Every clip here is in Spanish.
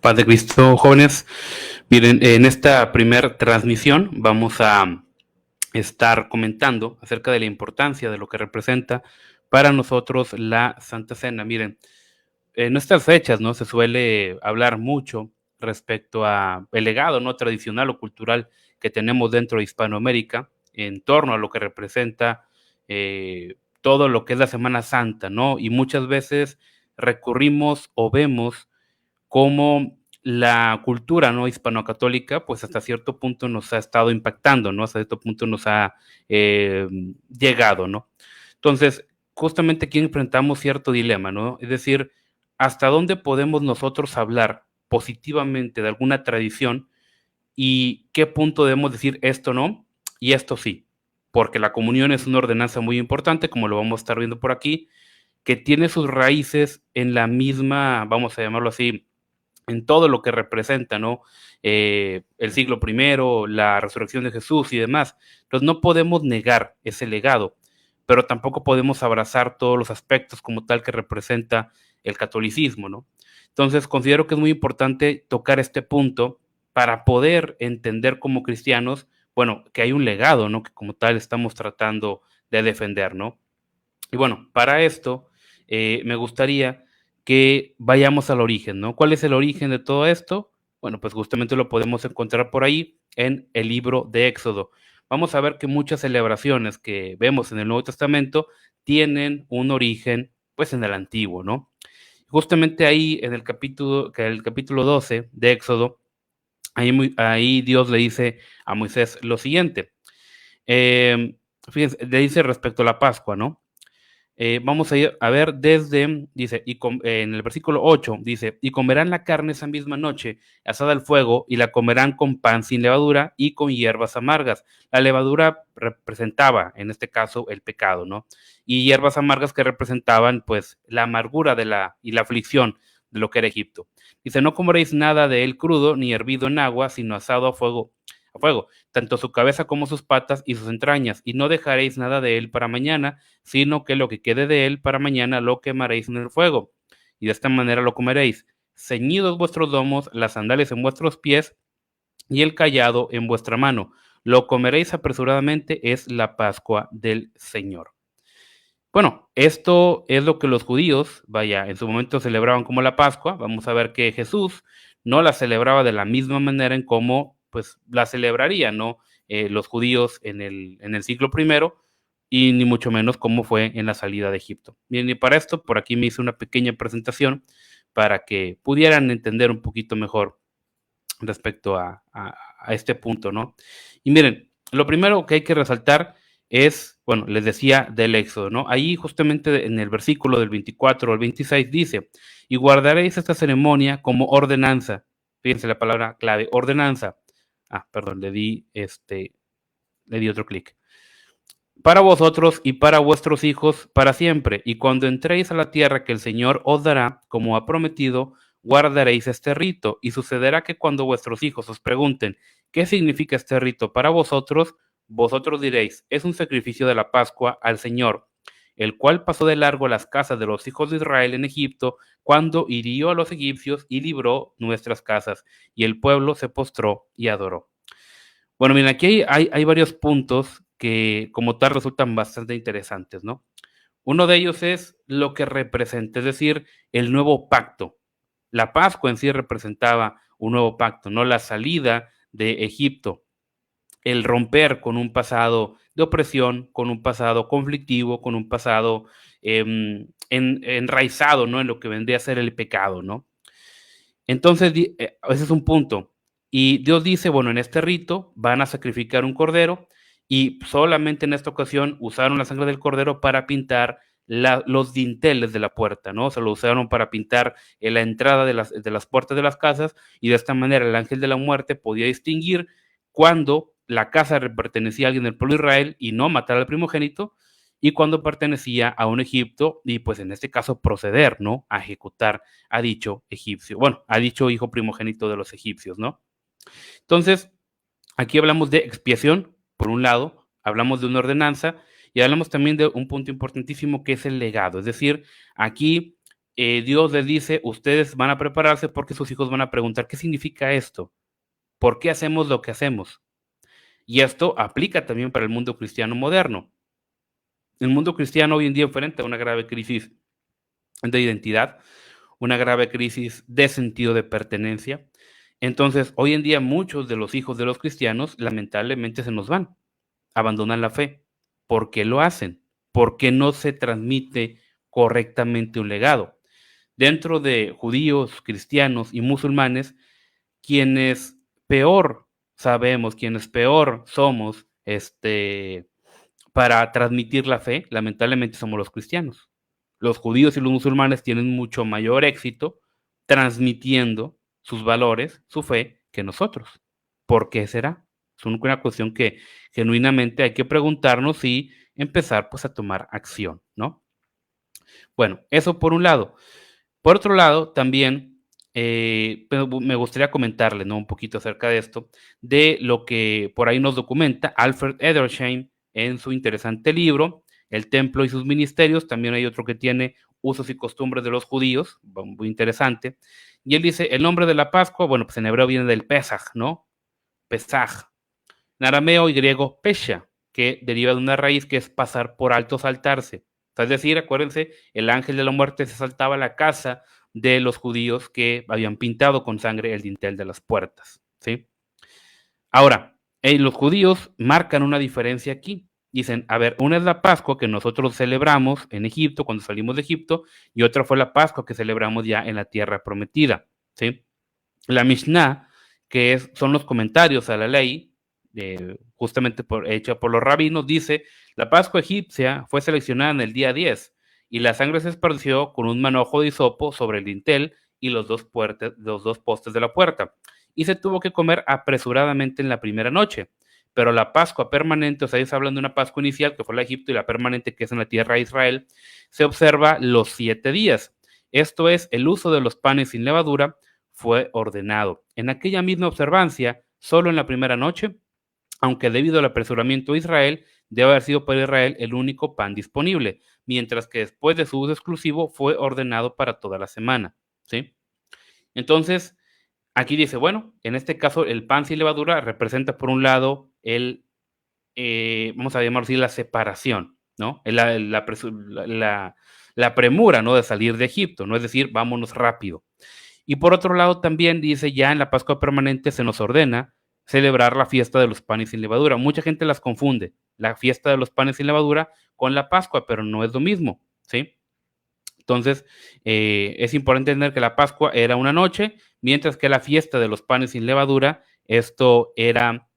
Paz de Cristo, jóvenes. Miren, en esta primer transmisión vamos a estar comentando acerca de la importancia de lo que representa para nosotros la Santa Cena. Miren, en estas fechas, ¿no? Se suele hablar mucho respecto a el legado, ¿no? Tradicional o cultural que tenemos dentro de Hispanoamérica en torno a lo que representa todo lo que es la Semana Santa, ¿no? Y muchas veces recurrimos o vemos cómo la cultura, ¿no? Hispano-católica, pues hasta cierto punto nos ha estado impactando, ¿no? Hasta cierto punto nos ha llegado, ¿no? Entonces, justamente aquí enfrentamos cierto dilema, ¿no? Es decir, ¿hasta dónde podemos nosotros hablar positivamente de alguna tradición y qué punto debemos decir esto no y esto sí? Porque la comunión es una ordenanza muy importante, como lo vamos a estar viendo por aquí, que tiene sus raíces en la misma, vamos a llamarlo así, en todo lo que representa, ¿no? El siglo primero, la resurrección de Jesús y demás. Entonces no podemos negar ese legado, pero tampoco podemos abrazar todos los aspectos como tal que representa el catolicismo, ¿no? Entonces considero que es muy importante tocar este punto para poder entender como cristianos, bueno, que hay un legado, ¿no? Que como tal estamos tratando de defender, ¿no? Y bueno, para esto me gustaría que vayamos al origen, ¿no? ¿Cuál es el origen de todo esto? Bueno, pues justamente lo podemos encontrar por ahí en el libro de Éxodo. Vamos a ver que muchas celebraciones que vemos en el Nuevo Testamento tienen un origen, pues, en el Antiguo, ¿no? Justamente ahí en el capítulo 12 de Éxodo, ahí Dios le dice a Moisés lo siguiente. Fíjense, le dice respecto a la Pascua, ¿no? Vamos a ir a ver desde, dice, en el versículo 8, dice, y comerán la carne esa misma noche, asada al fuego, y la comerán con pan sin levadura y con hierbas amargas. La levadura representaba, en este caso, el pecado, ¿no? Y hierbas amargas que representaban, pues, la amargura y la aflicción de lo que era Egipto. Dice, no comeréis nada de él crudo, ni hervido en agua, sino asado a fuego, tanto su cabeza como sus patas y sus entrañas, y no dejaréis nada de él para mañana, sino que lo que quede de él para mañana lo quemaréis en el fuego, y de esta manera lo comeréis. Ceñidos vuestros lomos, las sandalias en vuestros pies, y el cayado en vuestra mano. Lo comeréis apresuradamente, es la Pascua del Señor. Bueno, esto es lo que los judíos, vaya, en su momento celebraban como la Pascua. Vamos a ver que Jesús no la celebraba de la misma manera en cómo, pues, la celebrarían, ¿no? Los judíos en el siglo primero, y ni mucho menos cómo fue en la salida de Egipto. Bien, y para esto, por aquí me hice una pequeña presentación para que pudieran entender un poquito mejor respecto a este punto, ¿no? Y miren, lo primero que hay que resaltar es, bueno, les decía del Éxodo, ¿no? Ahí justamente en el versículo del 24 al 26 dice, y guardaréis esta ceremonia como ordenanza. Fíjense la palabra clave, ordenanza. Ah, perdón, le di otro clic. Para vosotros y para vuestros hijos para siempre, y cuando entréis a la tierra que el Señor os dará, como ha prometido, guardaréis este rito, y sucederá que cuando vuestros hijos os pregunten qué significa este rito para vosotros, vosotros diréis, es un sacrificio de la Pascua al Señor, el cual pasó de largo las casas de los hijos de Israel en Egipto, cuando hirió a los egipcios y libró nuestras casas, y el pueblo se postró y adoró. Bueno, miren, aquí hay varios puntos que como tal resultan bastante interesantes, ¿no? Uno de ellos es lo que representa, es decir, el nuevo pacto. La Pascua en sí representaba un nuevo pacto, ¿no? La salida de Egipto, el romper con un pasado de opresión, con un pasado conflictivo, con un pasado enraizado, ¿no? En lo que vendría a ser el pecado, ¿no? Entonces, ese es un punto. Y Dios dice, bueno, en este rito van a sacrificar un cordero y solamente en esta ocasión usaron la sangre del cordero para pintar los dinteles de la puerta, ¿no? Se lo usaron para pintar en la entrada de las puertas de las casas, y de esta manera el ángel de la muerte podía distinguir cuando la casa pertenecía a alguien del pueblo de Israel y no matar al primogénito, y cuando pertenecía a un Egipto y pues en este caso proceder, ¿no? A ejecutar a dicho egipcio, bueno, a dicho hijo primogénito de los egipcios, ¿no? Entonces, aquí hablamos de expiación, por un lado, hablamos de una ordenanza y hablamos también de un punto importantísimo que es el legado, es decir, aquí Dios les dice, ustedes van a prepararse porque sus hijos van a preguntar, ¿qué significa esto? ¿Por qué hacemos lo que hacemos? Y esto aplica también para el mundo cristiano moderno. El mundo cristiano hoy en día enfrenta una grave crisis de identidad, una grave crisis de sentido de pertenencia. Entonces, hoy en día muchos de los hijos de los cristianos lamentablemente se nos van, abandonan la fe. ¿Por qué lo hacen? ¿Por qué no se transmite correctamente un legado? Dentro de judíos, cristianos y musulmanes, quienes peor sabemos, quienes peor somos, para transmitir la fe, lamentablemente somos los cristianos. Los judíos y los musulmanes tienen mucho mayor éxito transmitiendo sus valores, su fe, que nosotros. ¿Por qué será? Es una cuestión que genuinamente hay que preguntarnos y empezar pues a tomar acción, ¿no? Bueno, eso por un lado. Por otro lado, también me gustaría comentarle, ¿no? Un poquito acerca de esto, de lo que por ahí nos documenta Alfred Edersheim en su interesante libro, El Templo y sus Ministerios. También hay otro que tiene Usos y Costumbres de los Judíos, muy interesante. Y él dice, el nombre de la Pascua, bueno, pues en hebreo viene del Pesaj, ¿no? Pesaj. En arameo y griego, pesha, que deriva de una raíz que es pasar por alto, saltarse. Es decir, acuérdense, el ángel de la muerte se saltaba a la casa de los judíos que habían pintado con sangre el dintel de las puertas, ¿sí? Ahora, los judíos marcan una diferencia aquí. Dicen, a ver, una es la Pascua que nosotros celebramos en Egipto, cuando salimos de Egipto, y otra fue la Pascua que celebramos ya en la tierra prometida, ¿sí? La Mishnah, son los comentarios a la ley, justamente hecha por los rabinos, dice, la Pascua egipcia fue seleccionada en el día 10 y la sangre se esparció con un manojo de hisopo sobre el dintel y los dos postes de la puerta, y se tuvo que comer apresuradamente en la primera noche. Pero la Pascua permanente, o sea, ellos hablan de una Pascua inicial, que fue la Egipto, y la permanente, que es en la tierra de Israel, se observa los 7 días. Esto es, el uso de los panes sin levadura fue ordenado. En aquella misma observancia, solo en la primera noche, aunque debido al apresuramiento de Israel, debe haber sido para Israel el único pan disponible, mientras que después de su uso exclusivo fue ordenado para toda la semana, ¿sí? Entonces, aquí dice, bueno, en este caso el pan sin levadura representa por un lado vamos a llamarlo así, la separación, ¿no? La premura, ¿no? De salir de Egipto, ¿no? Es decir, vámonos rápido. Y por otro lado también dice, ya en la Pascua permanente se nos ordena celebrar la fiesta de los panes sin levadura. Mucha gente las confunde, la fiesta de los panes sin levadura con la Pascua, pero no es lo mismo, ¿sí? Entonces, es importante entender que la Pascua era una noche, mientras que la fiesta de los panes sin levadura, esto era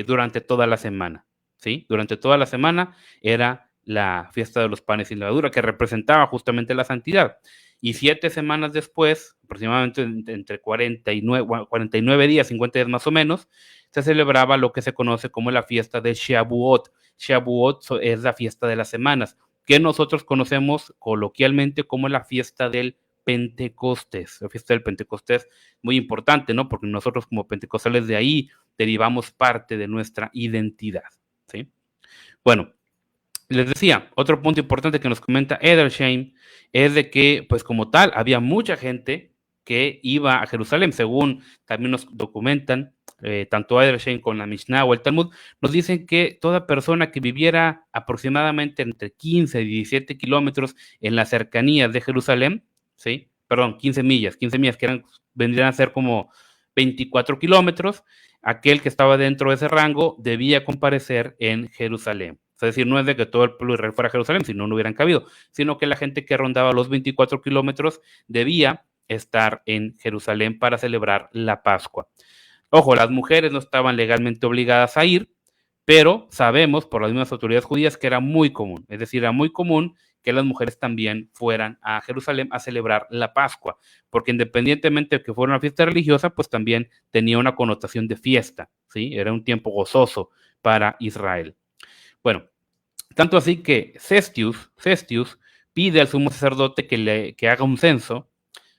durante toda la semana, ¿sí? Durante toda la semana era la fiesta de los panes sin levadura, que representaba justamente la santidad. Y 7 semanas después, aproximadamente entre 49 días, 50 días más o menos, se celebraba lo que se conoce como la fiesta de Shavuot. Shavuot es la fiesta de las semanas, que nosotros conocemos coloquialmente como la fiesta del Pentecostés. La fiesta del Pentecostés, muy importante, ¿no? Porque nosotros como pentecostales de ahí derivamos parte de nuestra identidad, ¿sí? Bueno, les decía, otro punto importante que nos comenta Edersheim es de que, pues como tal, había mucha gente que iba a Jerusalén, según también nos documentan, tanto Edersheim con la Mishnah o el Talmud, nos dicen que toda persona que viviera aproximadamente entre 15 y 17 kilómetros en las cercanías de Jerusalén, ¿sí? Perdón, 15 millas que vendrían a ser como 24 kilómetros, aquel que estaba dentro de ese rango debía comparecer en Jerusalén. Es decir, no es de que todo el pueblo de Israel fuera a Jerusalén, si no, no hubieran cabido, sino que la gente que rondaba los 24 kilómetros debía estar en Jerusalén para celebrar la Pascua. Ojo, las mujeres no estaban legalmente obligadas a ir, pero sabemos por las mismas autoridades judías que era muy común, es decir, era muy común que las mujeres también fueran a Jerusalén a celebrar la Pascua, porque independientemente de que fuera una fiesta religiosa, pues también tenía una connotación de fiesta, ¿sí? Era un tiempo gozoso para Israel. Bueno, tanto así que Cestius pide al sumo sacerdote que haga un censo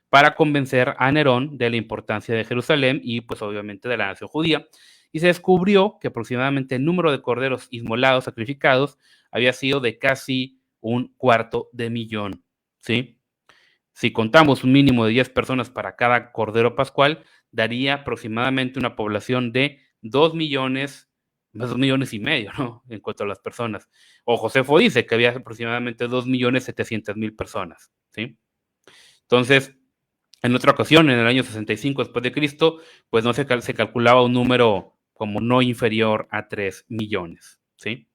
para convencer a Nerón de la importancia de Jerusalén y pues obviamente de la nación judía. Y se descubrió que aproximadamente el número de corderos inmolados, sacrificados, había sido de casi 250,000, ¿sí? Si contamos un mínimo de 10 personas para cada cordero pascual, daría aproximadamente una población de 2 millones, más 2 millones y medio, ¿no? En cuanto a las personas. O Josefo dice que había aproximadamente 2 millones 700 mil personas, ¿sí? Entonces, en otra ocasión, en el año 65 después de Cristo, pues no se calculaba un número como no inferior a 3 millones, ¿sí?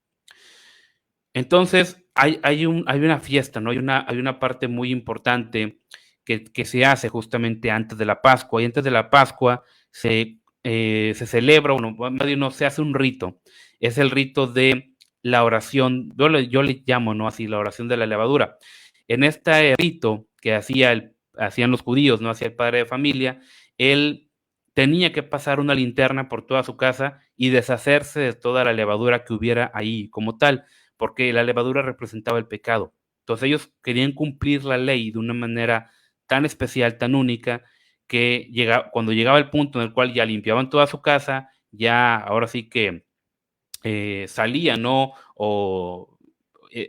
Entonces, hay una fiesta, ¿no? Hay una parte muy importante que se hace justamente antes de la Pascua, y antes de la Pascua se celebra, bueno, más bien no, se hace un rito, es el rito de la oración, yo le llamo, ¿no? Así, la oración de la levadura. En este rito que hacían los judíos, ¿no? Hacía el padre de familia, él tenía que pasar una linterna por toda su casa y deshacerse de toda la levadura que hubiera ahí como tal, porque la levadura representaba el pecado. Entonces ellos querían cumplir la ley de una manera tan especial, tan única, que cuando llegaba el punto en el cual ya limpiaban toda su casa, ya ahora sí que salían, ¿no? O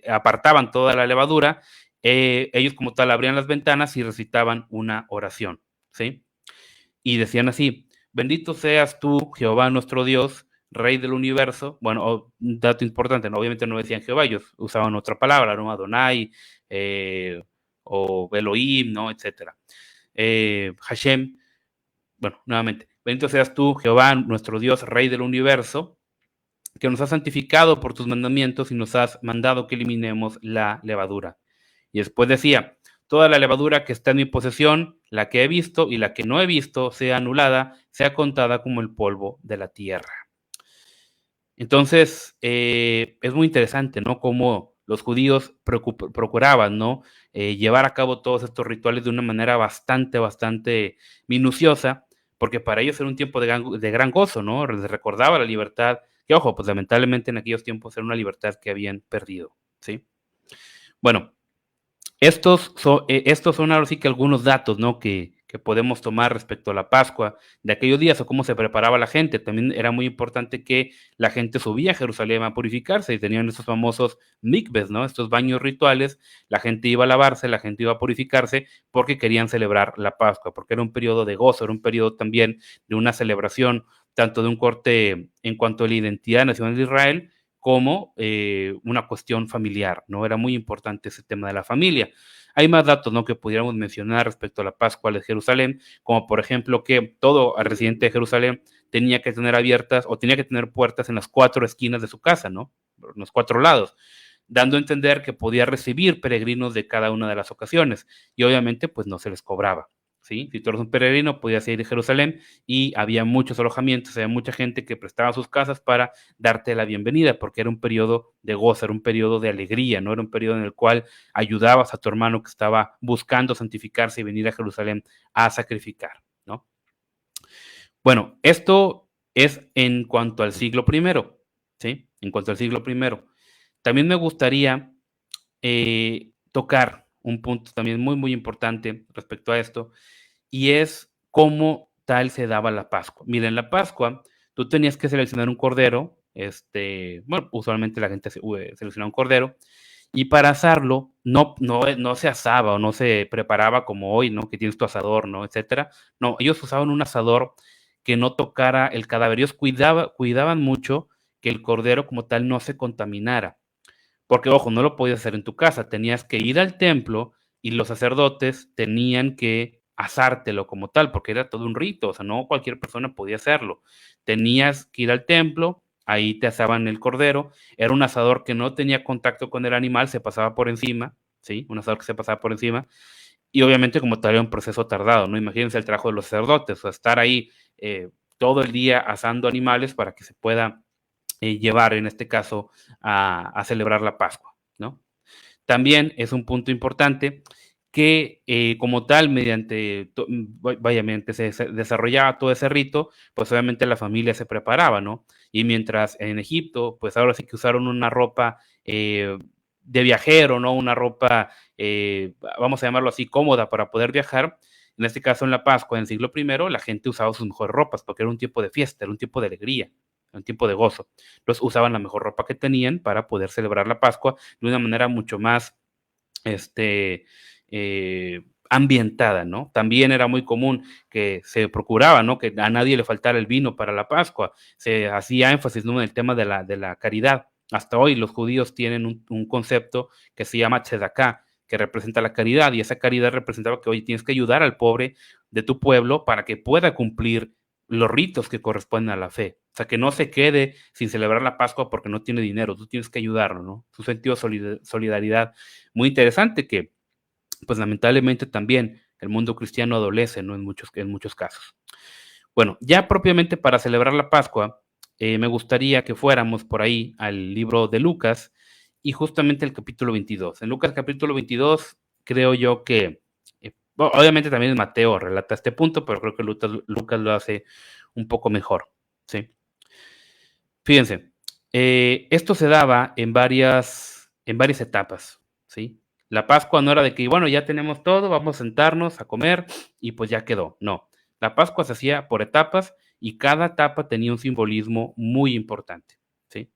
apartaban toda la levadura, ellos como tal abrían las ventanas y recitaban una oración, ¿sí? Y decían así: bendito seas tú, Jehová nuestro Dios, Rey del universo. Bueno, un dato importante, ¿no? Obviamente no decían Jehová, ellos usaban otra palabra, ¿no? Adonai, o Elohim, ¿no? Etcétera. Hashem, bueno, nuevamente, bendito seas tú, Jehová nuestro Dios, Rey del universo, que nos has santificado por tus mandamientos y nos has mandado que eliminemos la levadura. Y después decía: toda la levadura que está en mi posesión, la que he visto y la que no he visto, sea anulada, sea contada como el polvo de la tierra. Entonces, es muy interesante, ¿no? Cómo los judíos procuraban, ¿no? Llevar a cabo todos estos rituales de una manera bastante minuciosa, porque para ellos era un tiempo de gran gozo, ¿no? Les recordaba la libertad, que ojo, pues lamentablemente en aquellos tiempos era una libertad que habían perdido, ¿sí? Bueno, estos son ahora sí que algunos datos, ¿no? Que podemos tomar respecto a la Pascua de aquellos días o cómo se preparaba la gente. También era muy importante que la gente subía a Jerusalén a purificarse y tenían esos famosos mikves, ¿no? Estos baños rituales. La gente iba a lavarse, la gente iba a purificarse porque querían celebrar la Pascua, porque era un periodo de gozo, era un periodo también de una celebración, tanto de un corte en cuanto a la identidad nacional de Israel, como una cuestión familiar, ¿no? Era muy importante ese tema de la familia. Hay más datos, ¿no? Que pudiéramos mencionar respecto a la Pascua de Jerusalén, como por ejemplo que todo residente de Jerusalén tenía que tener abiertas o tenía que tener puertas en las 4 esquinas de su casa, ¿no? En los 4 lados, dando a entender que podía recibir peregrinos de cada una de las ocasiones, y obviamente pues no se les cobraba, ¿sí? Si tú eres un peregrino, podías ir a Jerusalén y había muchos alojamientos, había mucha gente que prestaba sus casas para darte la bienvenida, porque era un periodo de gozo, era un periodo de alegría, no era un periodo en el cual ayudabas a tu hermano que estaba buscando santificarse y venir a Jerusalén a sacrificar, ¿no? Bueno, esto es en cuanto al siglo primero, ¿sí? En cuanto al siglo primero. También me gustaría tocar un punto también muy importante respecto a esto, y es cómo tal se daba la Pascua. Mira, en la Pascua tú tenías que seleccionar un cordero, bueno, usualmente la gente seleccionaba un cordero, y para asarlo no se asaba o no se preparaba como hoy, ¿no? Que tienes tu asador, ¿no? Etcétera. No, ellos usaban un asador que no tocara el cadáver. Ellos cuidaban mucho que el cordero como tal no se contaminara. Porque, ojo, no lo podías hacer en tu casa, tenías que ir al templo y los sacerdotes tenían que asártelo como tal, porque era todo un rito, o sea, no cualquier persona podía hacerlo. Tenías que ir al templo, ahí te asaban el cordero, era un asador que no tenía contacto con el animal, se pasaba por encima, ¿sí? Un asador que se pasaba por encima, y obviamente como tal era un proceso tardado, ¿no? Imagínense el trabajo de los sacerdotes, o sea, estar ahí todo el día asando animales para que se pueda llevar, en este caso, a celebrar la Pascua, ¿no? También es un punto importante que como tal, mediante se desarrollaba todo ese rito, pues obviamente la familia se preparaba, ¿no? Y mientras en Egipto, pues ahora sí que usaron una ropa de viajero, ¿no? Una ropa, vamos a llamarlo así, cómoda para poder viajar. En este caso, en la Pascua, en el siglo I, la gente usaba sus mejores ropas porque era un tiempo de fiesta, era un tiempo de alegría, un tiempo de gozo. Entonces usaban la mejor ropa que tenían para poder celebrar la Pascua de una manera mucho más este, ambientada, ¿no? También era muy común que se procuraba, ¿no? Que a nadie le faltara el vino para la Pascua. Se hacía énfasis, ¿no? En el tema de la caridad. Hasta hoy los judíos tienen un concepto que se llama tzedaká, que representa la caridad, y esa caridad representaba que hoy tienes que ayudar al pobre de tu pueblo para que pueda cumplir los ritos que corresponden a la fe. O sea, que no se quede sin celebrar la Pascua porque no tiene dinero, tú tienes que ayudarlo, ¿no? Es un sentido de solidaridad muy interesante que, pues lamentablemente también el mundo cristiano adolece, ¿no? En muchos casos. Bueno, ya propiamente para celebrar la Pascua, me gustaría que fuéramos por ahí al libro de Lucas y justamente el capítulo 22. En Lucas capítulo 22, creo yo que, obviamente también Mateo relata este punto, pero creo que Lucas lo hace un poco mejor, ¿sí? Fíjense, esto se daba en varias etapas, ¿sí? La Pascua no era de que, bueno, ya tenemos todo, vamos a sentarnos a comer y pues ya quedó. No, la Pascua se hacía por etapas y cada etapa tenía un simbolismo muy importante, ¿sí?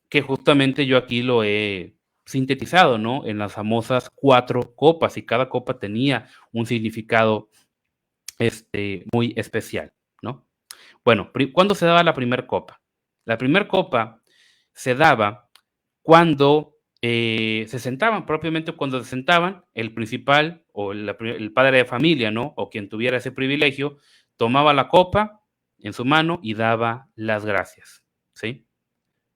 Que justamente yo aquí lo he sintetizado, ¿no? En las famosas 4 copas y cada copa tenía un significado muy especial, ¿no? Bueno, ¿cuándo se daba la primera copa? La primera copa se daba cuando se sentaban, propiamente cuando se sentaban, el principal o el padre de familia, ¿no? O quien tuviera ese privilegio, tomaba la copa en su mano y daba las gracias, ¿sí?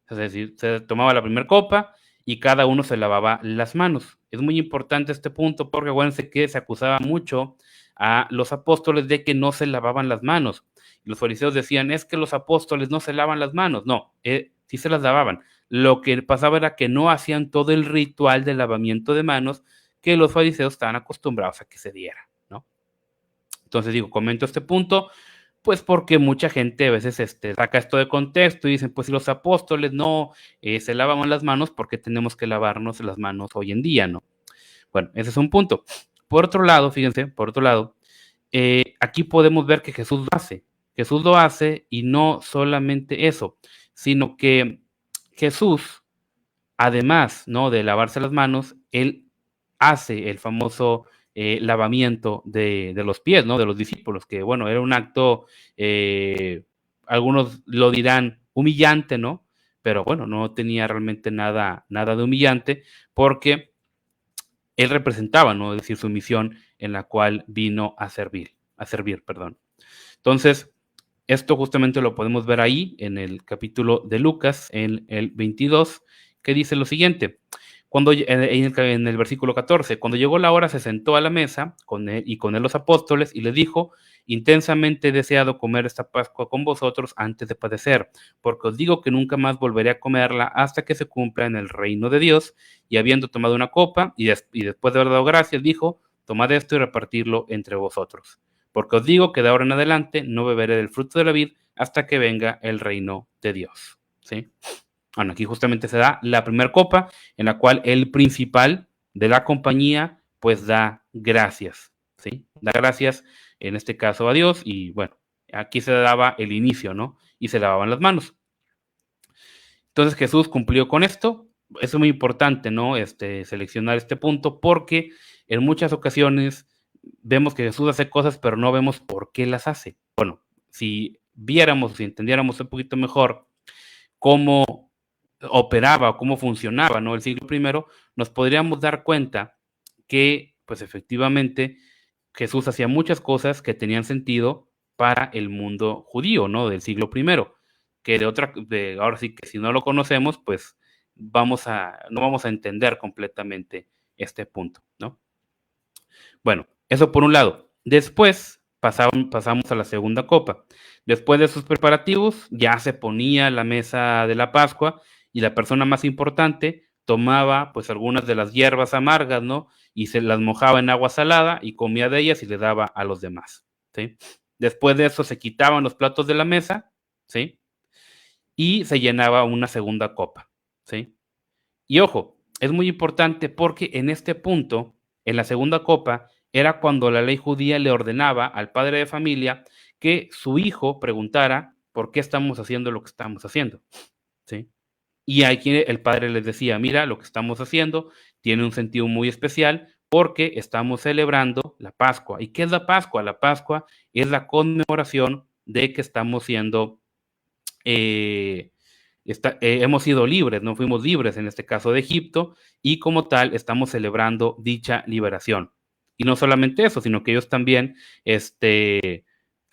Es decir, se tomaba la primera copa y cada uno se lavaba las manos. Es muy importante este punto porque acuérdense que se acusaba mucho a los apóstoles de que no se lavaban las manos. Y los fariseos decían, es que los apóstoles no se lavan las manos. No, sí se las lavaban. Lo que pasaba era que no hacían todo el ritual de lavamiento de manos que los fariseos estaban acostumbrados a que se diera, ¿no? Entonces digo, comento este punto pues porque mucha gente a veces saca esto de contexto y dicen, pues si los apóstoles no se lavaban las manos, ¿por qué tenemos que lavarnos las manos hoy en día, no? Bueno, ese es un punto. Por otro lado, fíjense, por otro lado, aquí podemos ver que Jesús lo hace. Jesús lo hace y no solamente eso, sino que Jesús, además, ¿no? De lavarse las manos, él hace el famoso lavamiento de los pies, ¿no? De los discípulos, que bueno, era un acto, algunos lo dirán humillante, ¿no? Pero bueno, no tenía realmente nada de humillante porque él representaba, ¿no? Es decir, su misión en la cual vino a servir, perdón. Entonces, esto justamente lo podemos ver ahí en el capítulo de Lucas, en el 22, que dice lo siguiente. En el versículo 14, cuando llegó la hora se sentó a la mesa con él y con él los apóstoles y les dijo, intensamente he deseado comer esta Pascua con vosotros antes de padecer, porque os digo que nunca más volveré a comerla hasta que se cumpla en el reino de Dios. Y habiendo tomado una copa y después de haber dado gracias, dijo, tomad esto y repartirlo entre vosotros. Porque os digo que de ahora en adelante no beberé del fruto de la vid hasta que venga el reino de Dios. ¿Sí? Bueno, aquí justamente se da la primera copa en la cual el principal de la compañía pues da gracias, ¿sí? Da gracias en este caso a Dios y bueno, aquí se daba el inicio, ¿no? Y se lavaban las manos. Entonces Jesús cumplió con esto. Es muy importante, ¿no? Seleccionar este punto porque en muchas ocasiones vemos que Jesús hace cosas, pero no vemos por qué las hace. Bueno, si viéramos, si entendiéramos un poquito mejor cómo operaba o cómo funcionaba, ¿no? El siglo primero, nos podríamos dar cuenta que, pues efectivamente, Jesús hacía muchas cosas que tenían sentido para el mundo judío, ¿no? Del siglo primero, que ahora sí que si no lo conocemos, pues no vamos a entender completamente este punto, ¿no? Bueno, eso por un lado. Después pasamos a la segunda copa. Después de sus preparativos, ya se ponía la mesa de la Pascua y la persona más importante tomaba pues algunas de las hierbas amargas, ¿no? Y se las mojaba en agua salada y comía de ellas y le daba a los demás, ¿sí? Después de eso se quitaban los platos de la mesa, ¿sí? Y se llenaba una segunda copa, ¿sí? Y ojo, es muy importante porque en este punto, en la segunda copa, era cuando la ley judía le ordenaba al padre de familia que su hijo preguntara por qué estamos haciendo lo que estamos haciendo, ¿sí? Y aquí el padre les decía, mira, lo que estamos haciendo tiene un sentido muy especial porque estamos celebrando la Pascua. ¿Y qué es la Pascua? La Pascua es la conmemoración de que estamos siendo, hemos sido libres, no fuimos libres en este caso de Egipto, y como tal estamos celebrando dicha liberación. Y no solamente eso, sino que ellos también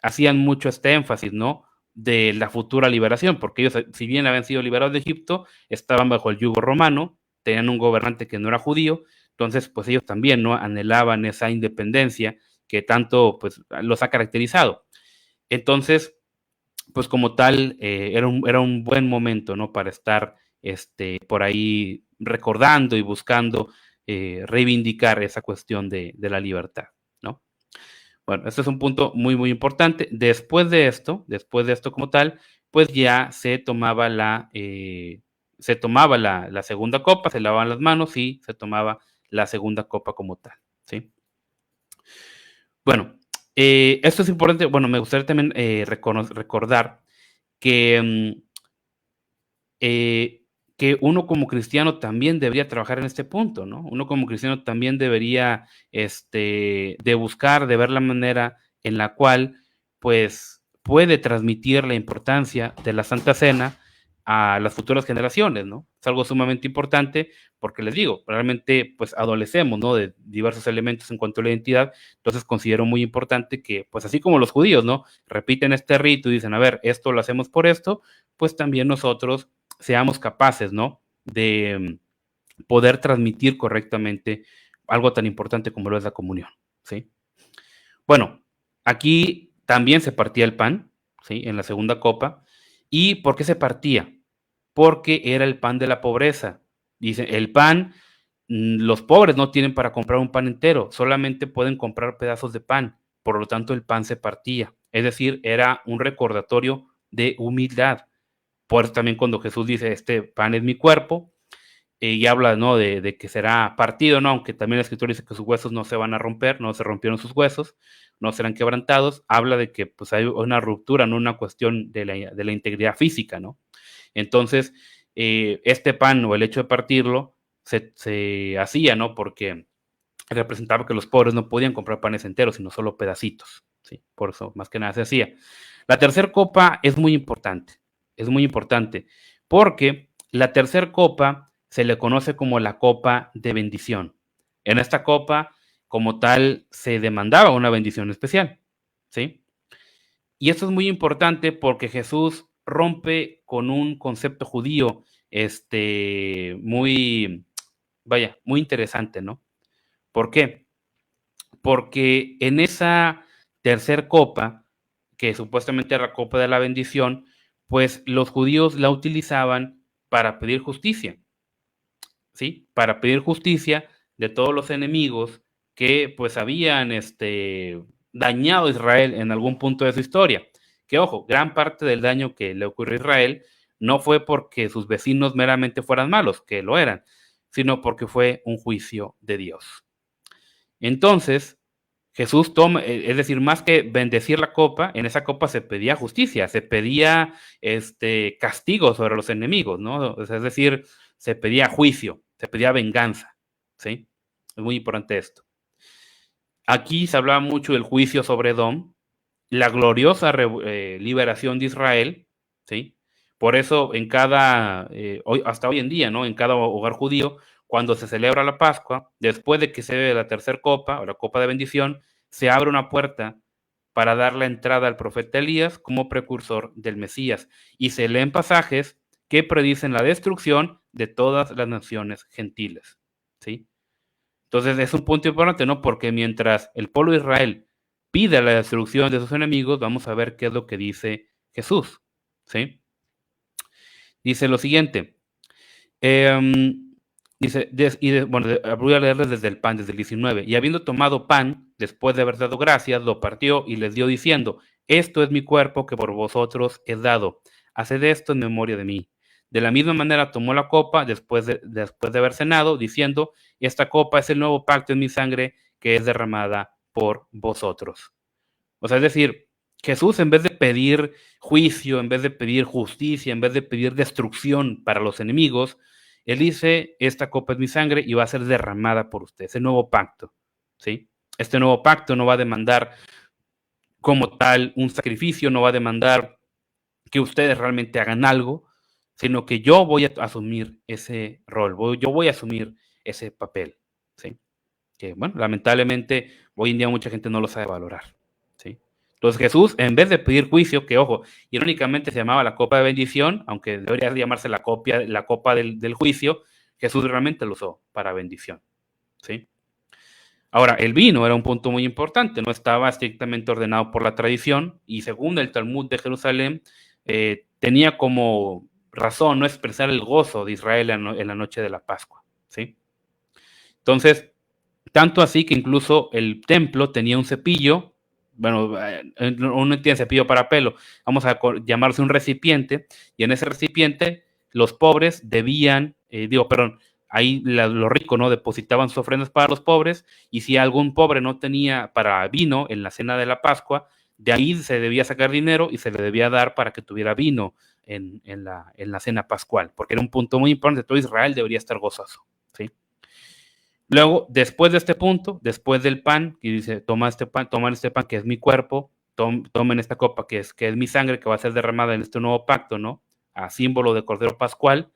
hacían mucho este énfasis, ¿no? De la futura liberación, porque ellos, si bien habían sido liberados de Egipto, estaban bajo el yugo romano, tenían un gobernante que no era judío, entonces pues ellos también, ¿no? Anhelaban esa independencia que tanto pues los ha caracterizado. Entonces, pues como tal, era un buen momento, ¿no? Para estar por ahí recordando y buscando reivindicar esa cuestión de la libertad, ¿no? Bueno, este es un punto muy, muy importante. Después de esto como tal, pues ya se tomaba la segunda copa, se lavaban las manos y se tomaba la segunda copa como tal, ¿sí? Bueno, esto es importante. Bueno, me gustaría también recordar que, que uno como cristiano también debería trabajar en este punto, ¿no? Uno como cristiano también debería de buscar, de ver la manera en la cual, pues, puede transmitir la importancia de la Santa Cena a las futuras generaciones, ¿no? Es algo sumamente importante porque les digo, realmente, pues, adolecemos, ¿no? De diversos elementos en cuanto a la identidad, entonces considero muy importante que, pues, así como los judíos, ¿no? Repiten este rito y dicen, a ver, esto lo hacemos por esto, pues también nosotros seamos capaces, ¿no? De poder transmitir correctamente algo tan importante como lo es la comunión, ¿sí? Bueno, aquí también se partía el pan, ¿sí? En la segunda copa. ¿Y por qué se partía? Porque era el pan de la pobreza. Dice, el pan, los pobres no tienen para comprar un pan entero, solamente pueden comprar pedazos de pan. Por lo tanto, el pan se partía. Es decir, era un recordatorio de humildad. Por eso también cuando Jesús dice, este pan es mi cuerpo, y habla, ¿no? De que será partido, ¿no? Aunque también la escritura dice que sus huesos no se van a romper, no se rompieron sus huesos, no serán quebrantados, habla de que pues hay una ruptura, no una cuestión de la integridad física, ¿no? Entonces, este pan o el hecho de partirlo se hacía, ¿no? Porque representaba que los pobres no podían comprar panes enteros, sino solo pedacitos, ¿sí? Por eso, más que nada, se hacía. La tercera copa es muy importante, porque la tercera copa se le conoce como la copa de bendición. En esta copa, como tal, se demandaba una bendición especial, ¿sí? Y esto es muy importante porque Jesús rompe con un concepto judío, muy, vaya, muy interesante, ¿no? ¿Por qué? Porque en esa tercer copa, que supuestamente era la copa de la bendición, pues los judíos la utilizaban para pedir justicia, ¿sí? Para pedir justicia de todos los enemigos que pues habían dañado a Israel en algún punto de su historia. Que ojo, gran parte del daño que le ocurrió a Israel no fue porque sus vecinos meramente fueran malos, que lo eran, sino porque fue un juicio de Dios. Entonces, Jesús toma, es decir, más que bendecir la copa, en esa copa se pedía justicia, se pedía castigo sobre los enemigos, ¿no? O sea, es decir, se pedía juicio, se pedía venganza, ¿sí? Es muy importante esto. Aquí se hablaba mucho del juicio sobre Edom, la gloriosa liberación de Israel, ¿sí? Por eso en cada, hasta hoy en día, ¿no? En cada hogar judío, cuando se celebra la Pascua, después de que se bebe la tercera copa o la copa de bendición, se abre una puerta para dar la entrada al profeta Elías como precursor del Mesías y se leen pasajes que predicen la destrucción de todas las naciones gentiles, ¿sí? Entonces es un punto importante, ¿no? Porque mientras el pueblo de Israel pide la destrucción de sus enemigos, vamos a ver qué es lo que dice Jesús, ¿sí? Dice lo siguiente, dice, bueno, voy a leerles desde el pan, desde el 19, y habiendo tomado pan, después de haber dado gracias, lo partió y les dio diciendo, esto es mi cuerpo que por vosotros es dado, haced esto en memoria de mí. De la misma manera tomó la copa después de haber cenado, diciendo, esta copa es el nuevo pacto en mi sangre que es derramada por vosotros. O sea, es decir, Jesús en vez de pedir juicio, en vez de pedir justicia, en vez de pedir destrucción para los enemigos, Él dice, esta copa es mi sangre y va a ser derramada por ustedes, el nuevo pacto, ¿sí? Este nuevo pacto no va a demandar como tal un sacrificio, no va a demandar que ustedes realmente hagan algo, sino que yo voy a asumir ese rol, yo voy a asumir ese papel, ¿sí? Que, bueno, lamentablemente hoy en día mucha gente no lo sabe valorar, ¿sí? Entonces Jesús, en vez de pedir juicio, que ojo, irónicamente se llamaba la copa de bendición, aunque debería llamarse la copa del juicio, Jesús realmente lo usó para bendición, ¿sí? Ahora, el vino era un punto muy importante, no estaba estrictamente ordenado por la tradición y según el Talmud de Jerusalén, tenía como razón no expresar el gozo de Israel en la noche de la Pascua, ¿sí? Entonces, tanto así que incluso el templo tenía un cepillo, bueno, no tiene cepillo para pelo, vamos a llamarse un recipiente, y en ese recipiente los pobres debían, ahí los ricos, ¿no? Depositaban sus ofrendas para los pobres, y si algún pobre no tenía para vino en la cena de la Pascua, de ahí se debía sacar dinero y se le debía dar para que tuviera vino en la cena pascual, porque era un punto muy importante, todo Israel debería estar gozoso, ¿sí? Luego, después de este punto, después del pan, y dice, toman este pan que es mi cuerpo, tomen esta copa que es mi sangre, que va a ser derramada en este nuevo pacto, ¿no? A símbolo de Cordero Pascual.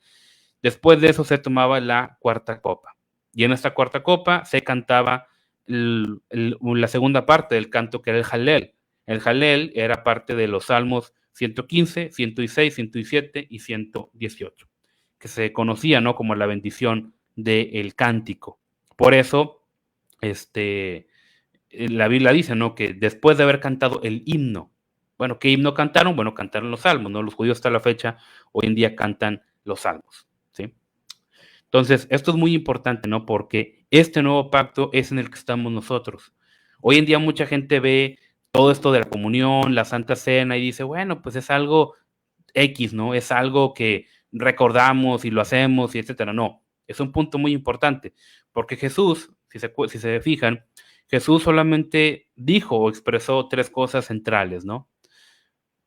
Después de eso se tomaba la cuarta copa. Y en esta cuarta copa se cantaba la segunda parte del canto, que era el Jalel. El Jalel era parte de los salmos 115, 106, 107 y 118, que se conocía, ¿no?, como la bendición del cántico. Por eso, la Biblia dice, ¿no?, que después de haber cantado el himno, bueno, ¿qué himno cantaron? Bueno, cantaron los salmos, ¿no? Los judíos hasta la fecha, hoy en día cantan los salmos, ¿sí? Entonces, esto es muy importante, ¿no? Porque este nuevo pacto es en el que estamos nosotros. Hoy en día mucha gente ve todo esto de la comunión, la Santa Cena, y dice, bueno, pues es algo X, ¿no? Es algo que recordamos y lo hacemos y etcétera. No, es un punto muy importante, porque Jesús, si se fijan, Jesús solamente dijo o expresó tres cosas centrales, ¿no?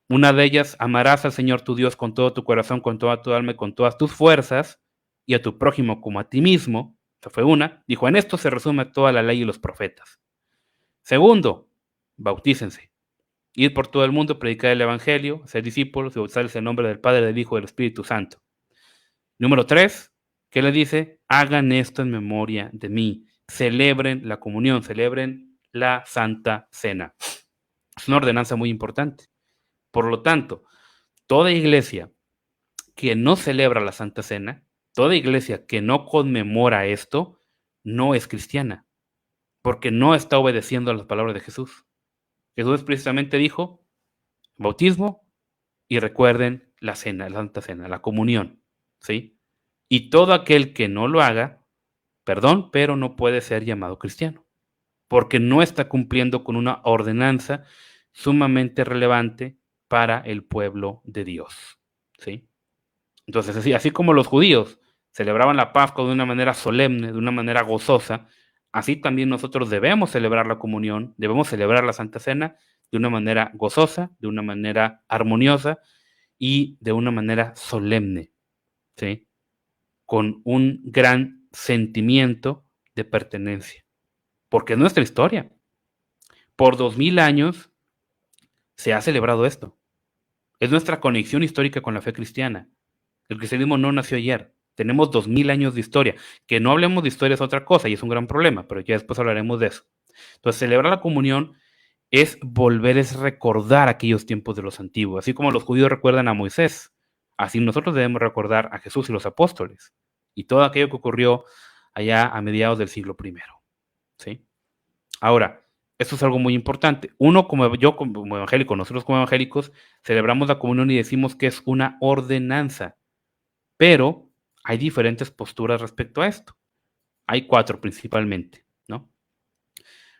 Una de ellas, amarás al Señor tu Dios con todo tu corazón, con toda tu alma y con todas tus fuerzas, y a tu prójimo como a ti mismo. Esa fue una. Dijo, en esto se resume toda la ley y los profetas. Segundo, bautícense. Ir por todo el mundo, predicar el Evangelio, ser discípulos y bautizarles en nombre del Padre, del Hijo y del Espíritu Santo. Número 3, ¿qué le dice? Hagan esto en memoria de mí. Celebren la comunión, celebren la Santa Cena. Es una ordenanza muy importante. Por lo tanto, toda iglesia que no celebra la Santa Cena, toda iglesia que no conmemora esto, no es cristiana, porque no está obedeciendo a las palabras de Jesús. Jesús precisamente dijo, bautismo y recuerden la cena, la Santa Cena, la comunión, ¿sí? Y todo aquel que no lo haga, perdón, pero no puede ser llamado cristiano, porque no está cumpliendo con una ordenanza sumamente relevante para el pueblo de Dios, ¿sí? Entonces, así como los judíos celebraban la Pascua de una manera solemne, de una manera gozosa, así también nosotros debemos celebrar la comunión, debemos celebrar la Santa Cena de una manera gozosa, de una manera armoniosa y de una manera solemne, ¿sí? Con un gran sentimiento de pertenencia, porque es nuestra historia. Por 2000 años se ha celebrado esto. Es nuestra conexión histórica con la fe cristiana. El cristianismo no nació ayer. Tenemos 2000 años de historia. Que no hablemos de historia es otra cosa y es un gran problema, pero ya después hablaremos de eso. Entonces, celebrar la comunión es volver, es recordar aquellos tiempos de los antiguos. Así como los judíos recuerdan a Moisés, así nosotros debemos recordar a Jesús y los apóstoles y todo aquello que ocurrió allá a mediados del siglo I, ¿sí? Ahora, esto es algo muy importante. Yo como evangélico, nosotros como evangélicos, celebramos la comunión y decimos que es una ordenanza, pero hay diferentes posturas respecto a esto. Hay 4 principalmente, ¿no?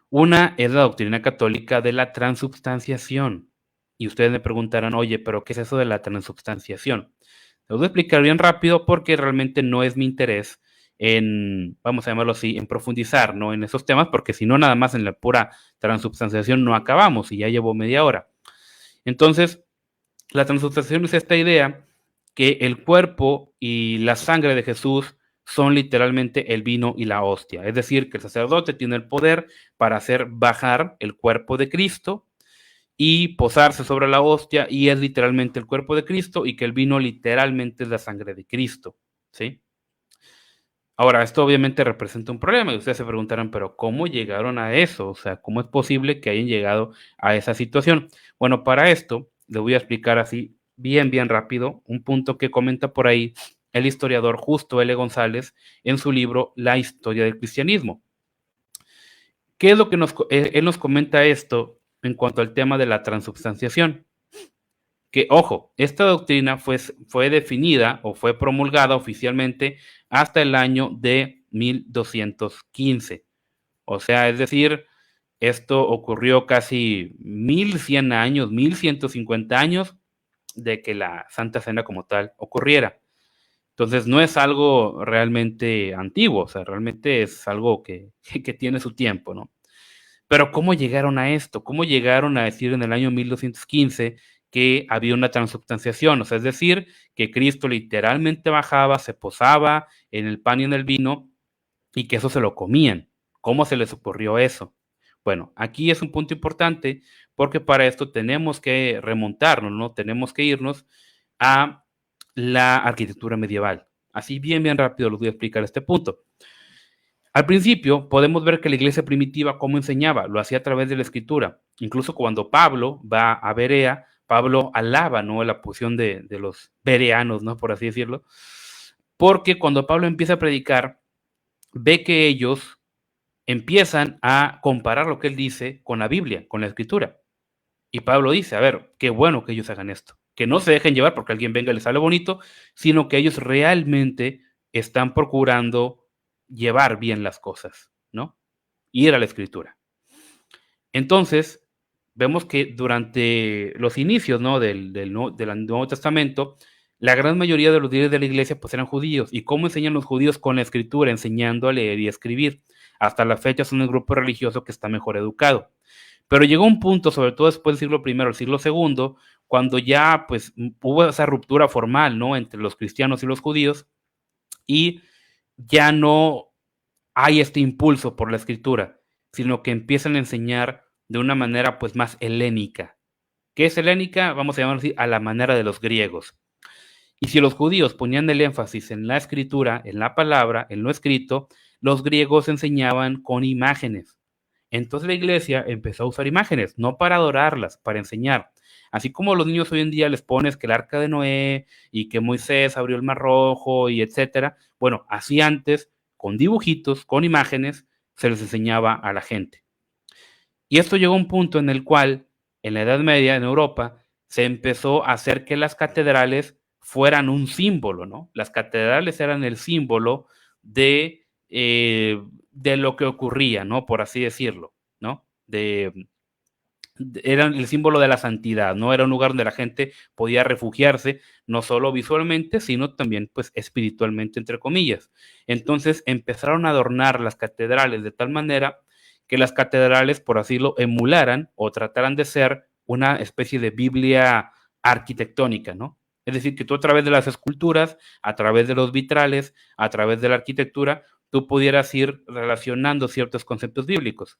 Una es la doctrina católica de la transubstanciación. Y ustedes me preguntarán, oye, ¿pero qué es eso de la transubstanciación? Les voy a explicar bien rápido porque realmente no es mi interés en, vamos a llamarlo así, en profundizar, ¿no?, en esos temas, porque si no, nada más en la pura transubstanciación no acabamos y ya llevo media hora. Entonces, la transubstanciación es esta idea que el cuerpo y la sangre de Jesús son literalmente el vino y la hostia. Es decir, que el sacerdote tiene el poder para hacer bajar el cuerpo de Cristo y posarse sobre la hostia, y es literalmente el cuerpo de Cristo, y que el vino literalmente es la sangre de Cristo, ¿sí? Ahora, esto obviamente representa un problema, y ustedes se preguntarán, pero ¿cómo llegaron a eso? O sea, ¿cómo es posible que hayan llegado a esa situación? Bueno, para esto, les voy a explicar así, bien rápido, un punto que comenta por ahí el historiador Justo L. González en su libro La historia del cristianismo. ¿Qué es lo que él nos comenta esto en cuanto al tema de la transubstanciación? Que, ojo, esta doctrina fue definida o fue promulgada oficialmente hasta el año de 1215. O sea, es decir, esto ocurrió casi 1100 años, 1150 años de que la Santa Cena como tal ocurriera. Entonces, no es algo realmente antiguo, o sea, realmente es algo que tiene su tiempo, ¿no? Pero ¿cómo llegaron a esto? ¿Cómo llegaron a decir en el año 1215 que había una transubstanciación? O sea, es decir, que Cristo literalmente bajaba, se posaba en el pan y en el vino y que eso se lo comían. ¿Cómo se les ocurrió eso? Bueno, aquí es un punto importante porque para esto tenemos que remontarnos, ¿no? Tenemos que irnos a la arquitectura medieval. Así bien rápido les voy a explicar este punto. Al principio podemos ver que la iglesia primitiva cómo enseñaba, lo hacía a través de la escritura. Incluso cuando Pablo va a Berea, Pablo alaba, ¿no?, la posición de los bereanos, ¿no?, por así decirlo, porque cuando Pablo empieza a predicar, ve que ellos empiezan a comparar lo que él dice con la Biblia, con la escritura. Y Pablo dice, a ver, qué bueno que ellos hagan esto, que no se dejen llevar porque alguien venga y les sale bonito, sino que ellos realmente están procurando llevar bien las cosas, ¿no? Ir a la escritura. Entonces, vemos que durante los inicios, ¿no?, del Nuevo Testamento, la gran mayoría de los líderes de la iglesia pues eran judíos. ¿Y cómo enseñan los judíos? Con la escritura, enseñando a leer y a escribir. Hasta la fecha son el grupo religioso que está mejor educado. Pero llegó un punto, sobre todo después del siglo I, el siglo II, cuando ya pues hubo esa ruptura formal, ¿no?, entre los cristianos y los judíos, y ya no hay este impulso por la escritura, sino que empiezan a enseñar de una manera pues más helénica. ¿Qué es helénica? Vamos a llamarlo así, a la manera de los griegos. Y si los judíos ponían el énfasis en la escritura, en la palabra, en lo escrito, los griegos enseñaban con imágenes. Entonces la iglesia empezó a usar imágenes, no para adorarlas, para enseñar. Así como los niños hoy en día les pones que el arca de Noé y que Moisés abrió el mar rojo y etcétera. Bueno, así antes, con dibujitos, con imágenes, se les enseñaba a la gente. Y esto llegó a un punto en el cual, en la Edad Media, en Europa, se empezó a hacer que las catedrales fueran un símbolo, ¿no? Las catedrales eran el símbolo de lo que ocurría, ¿no? Por así decirlo, ¿no? Eran el símbolo de la santidad, ¿no? Era un lugar donde la gente podía refugiarse, no solo visualmente, sino también, pues, espiritualmente, entre comillas. Entonces empezaron a adornar las catedrales de tal manera que las catedrales, por así lo emularan o trataran de ser una especie de Biblia arquitectónica, ¿no? Es decir, que tú a través de las esculturas, a través de los vitrales, a través de la arquitectura, tú pudieras ir relacionando ciertos conceptos bíblicos.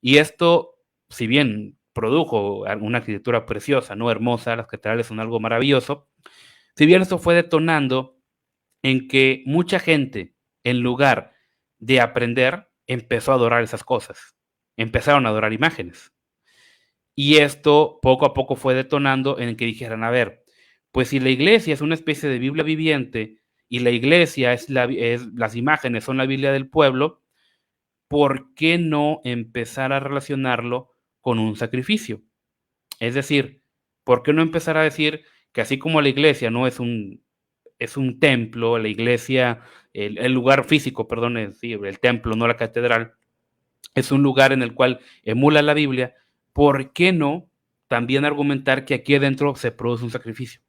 Y esto, si bien produjo una arquitectura preciosa, ¿no?, hermosa, las catedrales son algo maravilloso, si bien esto fue detonando en que mucha gente, en lugar de aprender, empezó a adorar esas cosas, empezaron a adorar imágenes. Y esto poco a poco fue detonando en que dijeran, a ver, pues si la iglesia es una especie de Biblia viviente y la iglesia las imágenes son la Biblia del pueblo, ¿por qué no empezar a relacionarlo con un sacrificio? Es decir, ¿por qué no empezar a decir que así como la iglesia no es un templo, la iglesia, el lugar físico, perdón, sí, el templo, no la catedral, es un lugar en el cual emula la Biblia? ¿Por qué no también argumentar que aquí adentro se produce un sacrificio?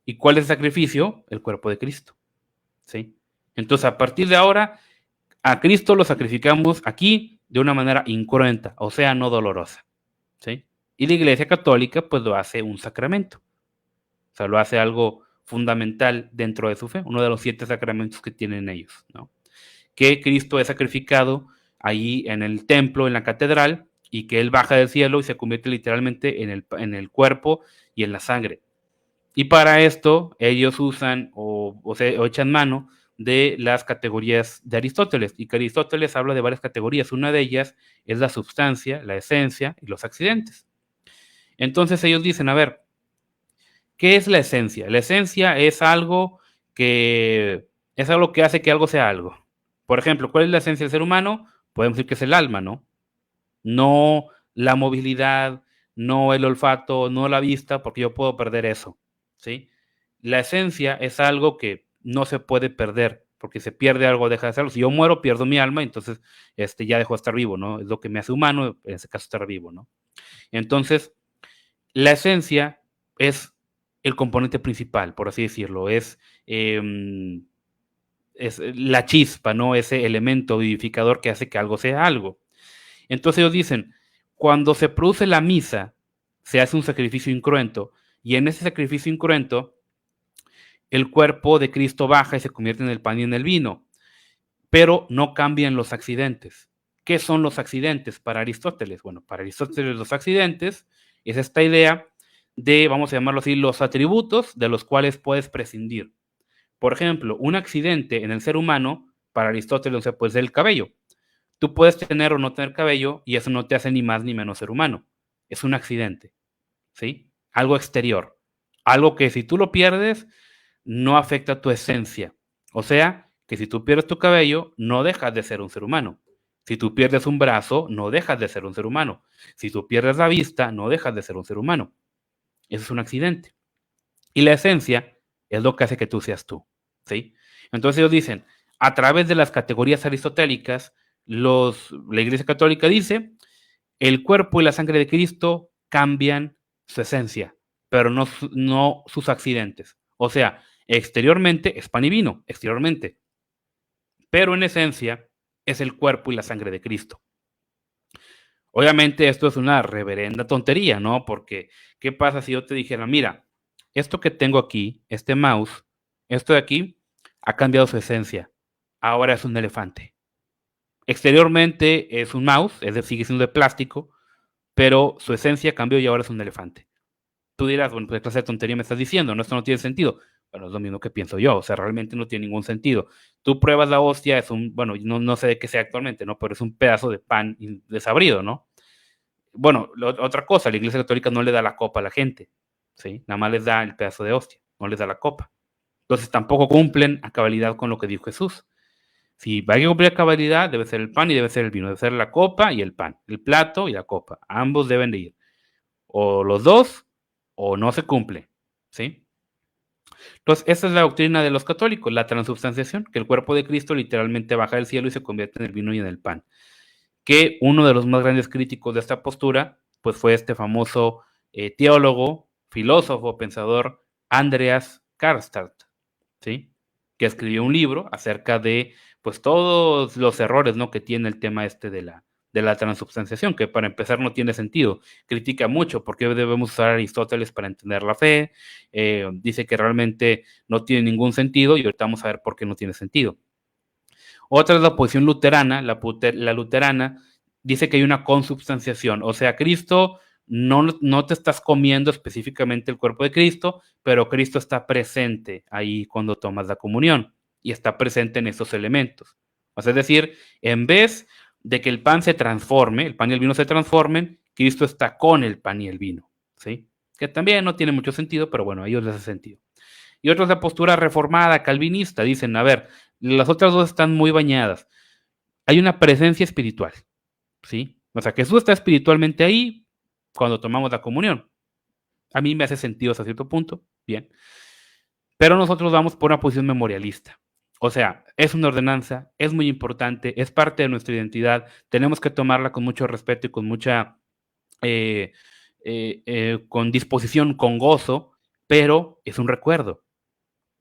¿Y cuál es el sacrificio? El cuerpo de Cristo, ¿sí? Entonces, a partir de ahora, a Cristo lo sacrificamos aquí de una manera incruenta, o sea, no dolorosa, ¿sí? Y la Iglesia Católica, pues lo hace un sacramento, o sea, lo hace algo fundamental dentro de su fe, uno de los 7 sacramentos que tienen ellos, ¿no? Que Cristo es sacrificado ahí en el templo, en la catedral, y que Él baja del cielo y se convierte literalmente en el cuerpo y en la sangre. Y para esto ellos usan o echan mano de las categorías de Aristóteles, y que Aristóteles habla de varias categorías. Una de ellas es la substancia, la esencia y los accidentes. Entonces ellos dicen, a ver, ¿qué es la esencia? La esencia es algo que hace que algo sea algo. Por ejemplo, ¿cuál es la esencia del ser humano? Podemos decir que es el alma, ¿no? No la movilidad, no el olfato, no la vista, porque yo puedo perder eso, ¿sí? La esencia es algo que no se puede perder, porque se pierde algo, deja de serlo. Si yo muero, pierdo mi alma, entonces ya dejo de estar vivo, ¿no? Es lo que me hace humano, en ese caso estar vivo, ¿no? Entonces, la esencia es el componente principal, por así decirlo, es la chispa, ¿no? Ese elemento vivificador que hace que algo sea algo. Entonces ellos dicen, cuando se produce la misa, se hace un sacrificio incruento, y en ese sacrificio incruento, el cuerpo de Cristo baja y se convierte en el pan y en el vino, pero no cambian los accidentes. ¿Qué son los accidentes para Aristóteles? Bueno, para Aristóteles los accidentes es esta idea de, vamos a llamarlo así, los atributos de los cuales puedes prescindir. Por ejemplo, un accidente en el ser humano, para Aristóteles, puede ser el cabello. Tú puedes tener o no tener cabello y eso no te hace ni más ni menos ser humano. Es un accidente, ¿sí? Algo exterior. Algo que si tú lo pierdes, no afecta tu esencia. O sea, que si tú pierdes tu cabello, no dejas de ser un ser humano. Si tú pierdes un brazo, no dejas de ser un ser humano. Si tú pierdes la vista, no dejas de ser un ser humano. Eso es un accidente. Y la esencia es lo que hace que tú seas tú, ¿sí? Entonces ellos dicen, a través de las categorías aristotélicas, la Iglesia Católica dice, el cuerpo y la sangre de Cristo cambian su esencia, pero no sus accidentes. O sea, exteriormente es pan y vino, exteriormente, pero en esencia es el cuerpo y la sangre de Cristo. Obviamente esto es una reverenda tontería, ¿no? Porque, ¿qué pasa si yo te dijera, mira, esto que tengo aquí, este mouse, esto de aquí, ha cambiado su esencia. Ahora es un elefante. Exteriormente es un mouse, es decir, sigue siendo de plástico, pero su esencia cambió y ahora es un elefante. Tú dirás, bueno, pues qué clase de tontería me estás diciendo, no, esto no tiene sentido. Bueno, es lo mismo que pienso yo, o sea, realmente no tiene ningún sentido. Tú pruebas la hostia, es bueno, no sé de qué sea actualmente, ¿no? Pero es un pedazo de pan desabrido, ¿no? Bueno, otra cosa, la Iglesia Católica no le da la copa a la gente, ¿sí? Nada más les da el pedazo de hostia, no les da la copa. Entonces tampoco cumplen a cabalidad con lo que dijo Jesús. Si hay que cumplir a cabalidad, debe ser el pan y debe ser el vino, debe ser la copa y el pan, el plato y la copa. Ambos deben de ir. O los dos, o no se cumple, ¿sí? Entonces, esa es la doctrina de los católicos, la transubstanciación, que el cuerpo de Cristo literalmente baja del cielo y se convierte en el vino y en el pan. Que uno de los más grandes críticos de esta postura, pues fue este famoso teólogo, filósofo, pensador, Andreas Karlstadt, ¿sí? Que escribió un libro acerca de, pues, todos los errores, ¿no?, que tiene el tema de la transubstanciación, que para empezar no tiene sentido. Critica mucho por qué debemos usar a Aristóteles para entender la fe, dice que realmente no tiene ningún sentido y ahorita vamos a ver por qué no tiene sentido. Otra es la posición luterana, la luterana dice que hay una consubstanciación, o sea, Cristo no te estás comiendo específicamente el cuerpo de Cristo, pero Cristo está presente ahí cuando tomas la comunión y está presente en esos elementos. O sea, es decir, en vez de que el pan se transforme, el pan y el vino se transformen, Cristo está con el pan y el vino, ¿sí? Que también no tiene mucho sentido, pero bueno, a ellos les hace sentido. Y otros de postura reformada, calvinista, dicen, a ver, las otras dos están muy bañadas. Hay una presencia espiritual, ¿sí? O sea, Jesús está espiritualmente ahí cuando tomamos la comunión. A mí me hace sentido hasta cierto punto, bien. Pero nosotros vamos por una posición memorialista. O sea, es una ordenanza, es muy importante, es parte de nuestra identidad, tenemos que tomarla con mucho respeto y con mucha, eh, con disposición, con gozo, pero es un recuerdo.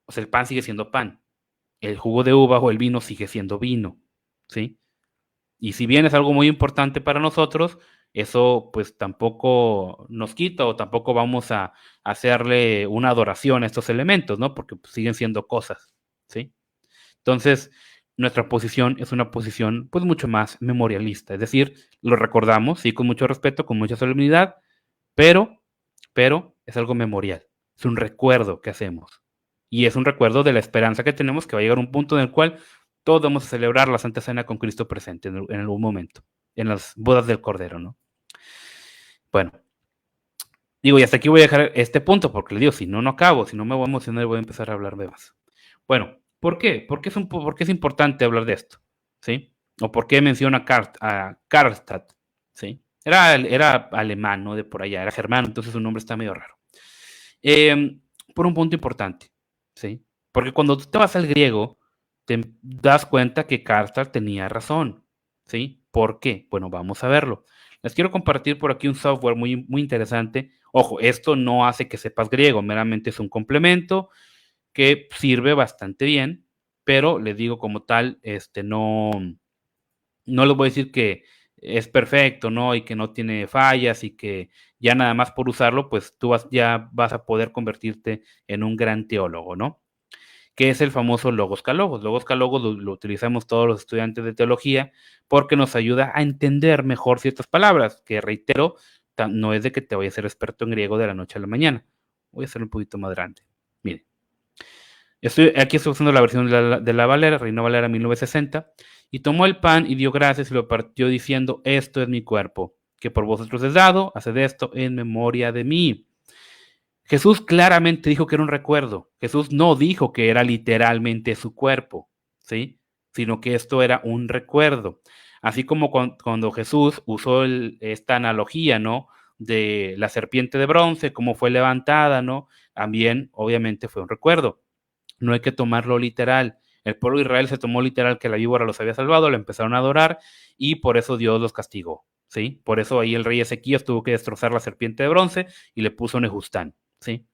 O sea, el pan sigue siendo pan, el jugo de uva o el vino sigue siendo vino, ¿sí? Y si bien es algo muy importante para nosotros, eso pues tampoco nos quita o tampoco vamos a hacerle una adoración a estos elementos, ¿no? Porque pues, siguen siendo cosas, ¿sí? Entonces, nuestra posición es una posición pues mucho más memorialista, es decir, lo recordamos, sí, con mucho respeto, con mucha solemnidad, pero, pero es algo memorial, es un recuerdo que hacemos. Y es un recuerdo de la esperanza que tenemos que va a llegar un punto en el cual todos vamos a celebrar la Santa Cena con Cristo presente en algún momento, en las bodas del Cordero, ¿no? Bueno, digo, y hasta aquí voy a dejar este punto, porque le digo, si no, no acabo, si no me voy a emocionar y voy a empezar a hablar de más. Bueno, ¿por qué? ¿Por qué es importante hablar de esto? ¿Sí? ¿O por qué menciona a Karlstadt? ¿Sí? Era alemán, ¿no? De por allá, era germano, entonces su nombre está medio raro. Por un punto importante, ¿sí? Porque cuando tú te vas al griego, te das cuenta que Karlstadt tenía razón, ¿sí? ¿Por qué? Bueno, vamos a verlo. Les quiero compartir por aquí un software muy, muy interesante. Ojo, esto no hace que sepas griego, meramente es un complemento que sirve bastante bien, pero les digo como tal, no les voy a decir que es perfecto, ¿no? Y que no tiene fallas y que ya nada más por usarlo, pues ya vas a poder convertirte en un gran teólogo, ¿no? Que es el famoso Logos Calogos. Logos Calogos lo utilizamos todos los estudiantes de teología porque nos ayuda a entender mejor ciertas palabras, que reitero, no es de que te vayas a ser experto en griego de la noche a la mañana. Voy a hacerlo un poquito más grande. Miren. Aquí estoy usando la versión de la Valera, Reina Valera 1960, y tomó el pan y dio gracias y lo partió diciendo, esto es mi cuerpo, que por vosotros es dado, haced esto en memoria de mí. Jesús claramente dijo que era un recuerdo. Jesús no dijo que era literalmente su cuerpo, ¿sí? Sino que esto era un recuerdo. Así como cuando Jesús usó esta analogía, ¿no? De la serpiente de bronce, cómo fue levantada, ¿no? También, obviamente, fue un recuerdo. No hay que tomarlo literal. El pueblo de Israel se tomó literal que la víbora los había salvado, lo empezaron a adorar y por eso Dios los castigó, ¿sí? Por eso ahí el rey Ezequías tuvo que destrozar la serpiente de bronce y le puso Nehustán, ¿sí?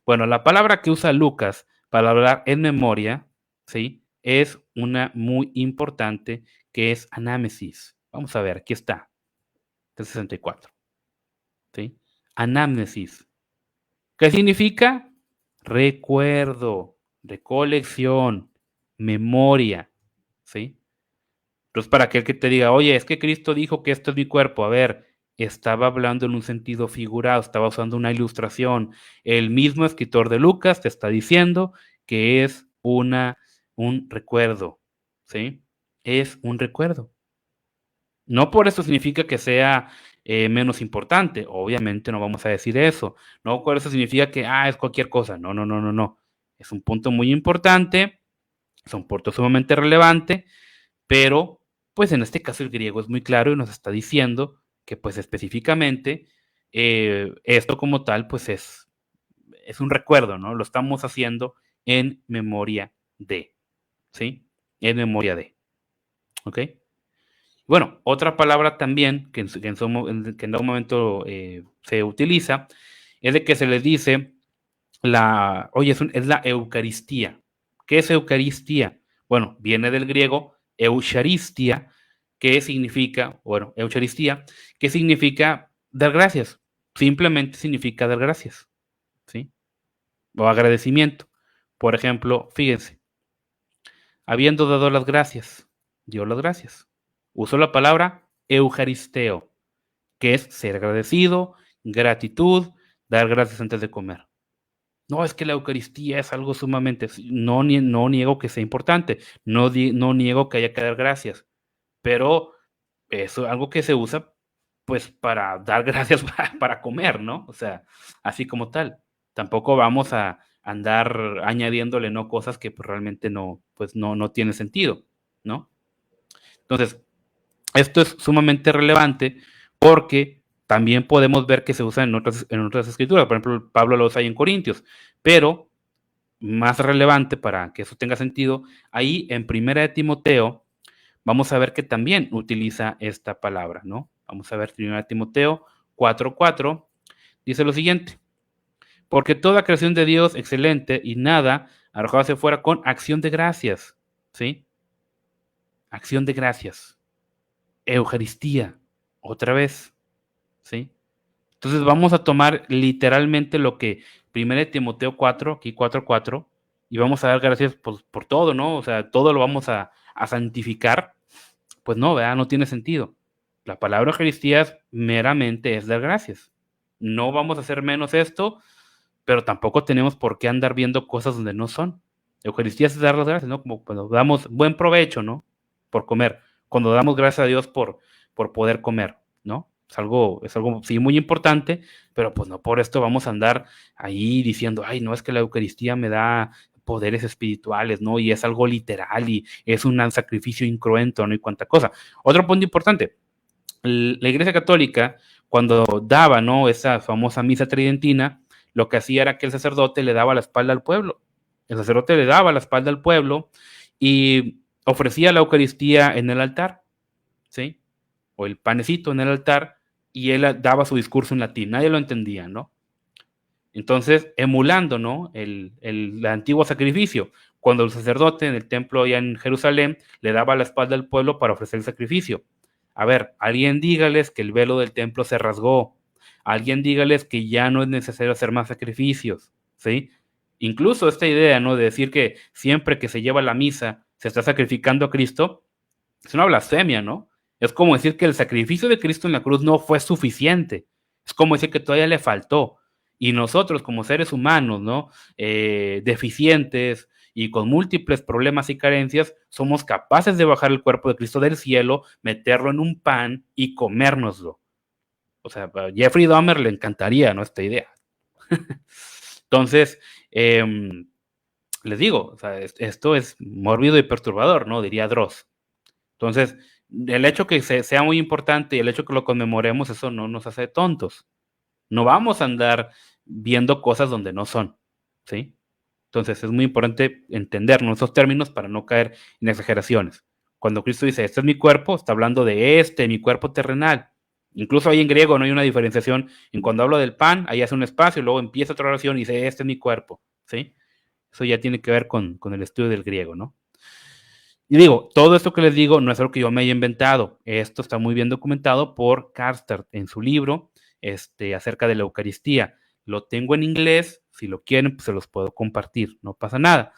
Bueno, la palabra que usa Lucas para hablar en memoria, ¿sí? Es una muy importante que es anámesis. Vamos a ver, aquí está, el 64, ¿sí? Anámnesis. ¿Qué significa? Recuerdo, recolección, memoria, ¿sí? Entonces, para aquel que te diga, oye, es que Cristo dijo que esto es mi cuerpo, a ver, estaba hablando en un sentido figurado, estaba usando una ilustración. El mismo escritor de Lucas te está diciendo que es un recuerdo, ¿sí? Es un recuerdo. No por eso significa que sea menos importante, obviamente no vamos a decir eso. No por eso significa que es cualquier cosa. No, no, no, no, no. Es un punto muy importante, es un punto sumamente relevante, pero pues en este caso el griego es muy claro y nos está diciendo que pues específicamente esto como tal pues es un recuerdo, ¿no? Lo estamos haciendo en memoria de, ¿sí? En memoria de, ¿ok? Bueno, otra palabra también que en algún momento se utiliza es de que se les dice oye, es la Eucaristía. ¿Qué es Eucaristía? Bueno, viene del griego Eucharistia, que significa, bueno, Eucaristía, que significa dar gracias. Simplemente significa dar gracias, ¿sí? O agradecimiento. Por ejemplo, fíjense, habiendo dado las gracias, dio las gracias. Usó la palabra Eucaristeo, que es ser agradecido, gratitud, dar gracias antes de comer. No, es que la Eucaristía es algo sumamente, no niego que sea importante, no niego que haya que dar gracias, pero es algo que se usa pues para dar gracias para comer, ¿no? O sea, así como tal. Tampoco vamos a andar añadiéndole no cosas que pues, realmente no, pues no tiene sentido, ¿no? Entonces, esto es sumamente relevante porque también podemos ver que se usa en otras escrituras. Por ejemplo, Pablo lo usa ahí en Corintios, pero más relevante para que eso tenga sentido, ahí en Primera de Timoteo vamos a ver que también utiliza esta palabra, ¿no? Vamos a ver Primera de Timoteo 4:4, dice lo siguiente, porque toda creación de Dios excelente y nada arrojado hacia fuera con acción de gracias, ¿sí? Acción de gracias. Eucaristía, otra vez. ¿sí? Entonces vamos a tomar literalmente lo que 1 Timoteo 4, aquí 4:4, y vamos a dar gracias por todo, ¿no? O sea, todo lo vamos a santificar. Pues no, ¿verdad? No tiene sentido. La palabra Eucaristía meramente es dar gracias. No vamos a hacer menos esto, pero tampoco tenemos por qué andar viendo cosas donde no son. Eucaristía es dar las gracias, ¿no? Como cuando damos buen provecho, ¿no? Por comer. Cuando damos gracias a Dios por poder comer, ¿no? Es algo, sí, muy importante, pero pues no por esto vamos a andar ahí diciendo, ay, no, es que la Eucaristía me da poderes espirituales, ¿no? Y es algo literal y es un sacrificio incruento, ¿no? Y cuánta cosa. Otro punto importante, la Iglesia Católica, cuando daba, ¿no? Esa famosa misa tridentina, lo que hacía era que el sacerdote le daba la espalda al pueblo. El sacerdote le daba la espalda al pueblo y ofrecía la Eucaristía en el altar, ¿sí? O el panecito en el altar, y él daba su discurso en latín. Nadie lo entendía, ¿no? Entonces, emulando, ¿no? El antiguo sacrificio, cuando el sacerdote en el templo allá en Jerusalén le daba la espalda al pueblo para ofrecer el sacrificio. A ver, alguien dígales que el velo del templo se rasgó. Alguien dígales que ya no es necesario hacer más sacrificios, ¿sí? Incluso esta idea, ¿no? De decir que siempre que se lleva la misa se está sacrificando a Cristo, es una blasfemia, ¿no? Es como decir que el sacrificio de Cristo en la cruz no fue suficiente. Es como decir que todavía le faltó. Y nosotros como seres humanos, ¿no? Deficientes y con múltiples problemas y carencias, somos capaces de bajar el cuerpo de Cristo del cielo, meterlo en un pan y comérnoslo. O sea, a Jeffrey Dahmer le encantaría, ¿no? Esta idea. Entonces, les digo, o sea, esto es mórbido y perturbador, ¿no? Diría Dross. Entonces, el hecho que sea muy importante y el hecho que lo conmemoremos, eso no nos hace tontos. No vamos a andar viendo cosas donde no son, ¿sí? Entonces, es muy importante entender nuestros términos para no caer en exageraciones. Cuando Cristo dice, este es mi cuerpo, está hablando de mi cuerpo terrenal. Incluso ahí en griego no hay una diferenciación. En cuando hablo del pan, ahí hace un espacio, y luego empieza otra oración y dice, este es mi cuerpo, ¿sí? Eso ya tiene que ver con el estudio del griego, ¿no? Y digo, todo esto que les digo no es algo que yo me haya inventado. Esto está muy bien documentado por Carstart en su libro acerca de la Eucaristía. Lo tengo en inglés, si lo quieren, pues se los puedo compartir, no pasa nada.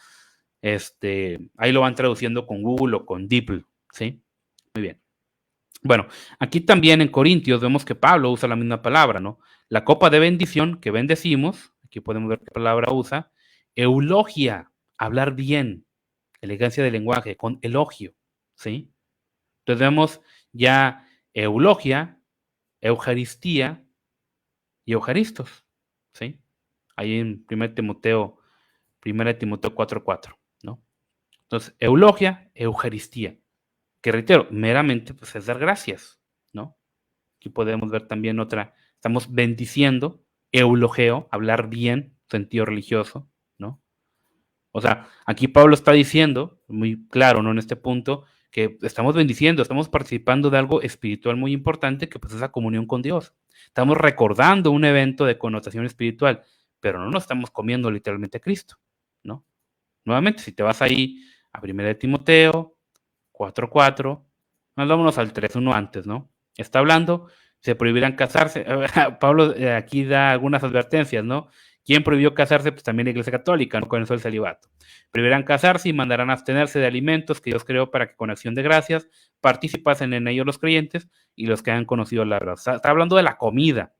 Ahí lo van traduciendo con Google o con DeepL, ¿sí? Muy bien. Bueno, aquí también en Corintios vemos que Pablo usa la misma palabra, ¿no? La copa de bendición que bendecimos, aquí podemos ver qué palabra usa, eulogia, hablar bien, elegancia de lenguaje, con elogio, ¿sí? Entonces vemos ya eulogia, eucaristía y eucaristos, ¿sí? Ahí en 1 Timoteo 4:4, ¿no? Entonces, eulogia, eucaristía, que reitero, meramente pues, es dar gracias, ¿no? Aquí podemos ver también otra, estamos bendiciendo, eulogeo, hablar bien, sentido religioso, ¿no? O sea, aquí Pablo está diciendo, muy claro, ¿no? En este punto, que estamos bendiciendo, estamos participando de algo espiritual muy importante, que pues es la comunión con Dios. Estamos recordando un evento de connotación espiritual, pero no nos estamos comiendo literalmente a Cristo, ¿no? Nuevamente, si te vas ahí a 1 de Timoteo 4:4, nos vámonos al 3:1 antes, ¿no? Está hablando, se prohibirán casarse. Pablo aquí da algunas advertencias, ¿no? ¿Quién prohibió casarse? Pues también la Iglesia Católica, ¿no? Con eso el celibato. Prohibirán casarse y mandarán abstenerse de alimentos que Dios creó para que con acción de gracias participasen en ellos los creyentes y los que han conocido la verdad. Está hablando de la comida,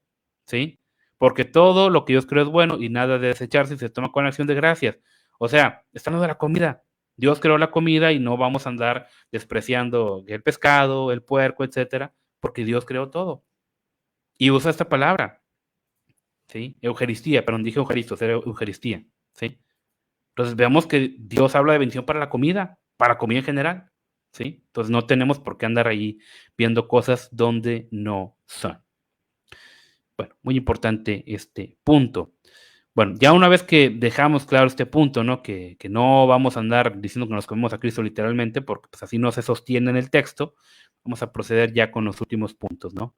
¿sí? Porque todo lo que Dios creó es bueno y nada de desecharse y se toma con acción de gracias. O sea, está hablando de la comida. Dios creó la comida y no vamos a andar despreciando el pescado, el puerco, etcétera, porque Dios creó todo. Y usa esta palabra, ¿sí? Eucaristía, perdón, dije Eucaristos, era Eucaristía, ¿sí? Entonces veamos que Dios habla de bendición para comida en general, ¿sí? Entonces no tenemos por qué andar ahí viendo cosas donde no son. Bueno, muy importante este punto. Bueno, ya una vez que dejamos claro este punto, ¿no? Que no vamos a andar diciendo que nos comemos a Cristo literalmente, porque pues así no se sostiene en el texto, vamos a proceder ya con los últimos puntos, ¿no?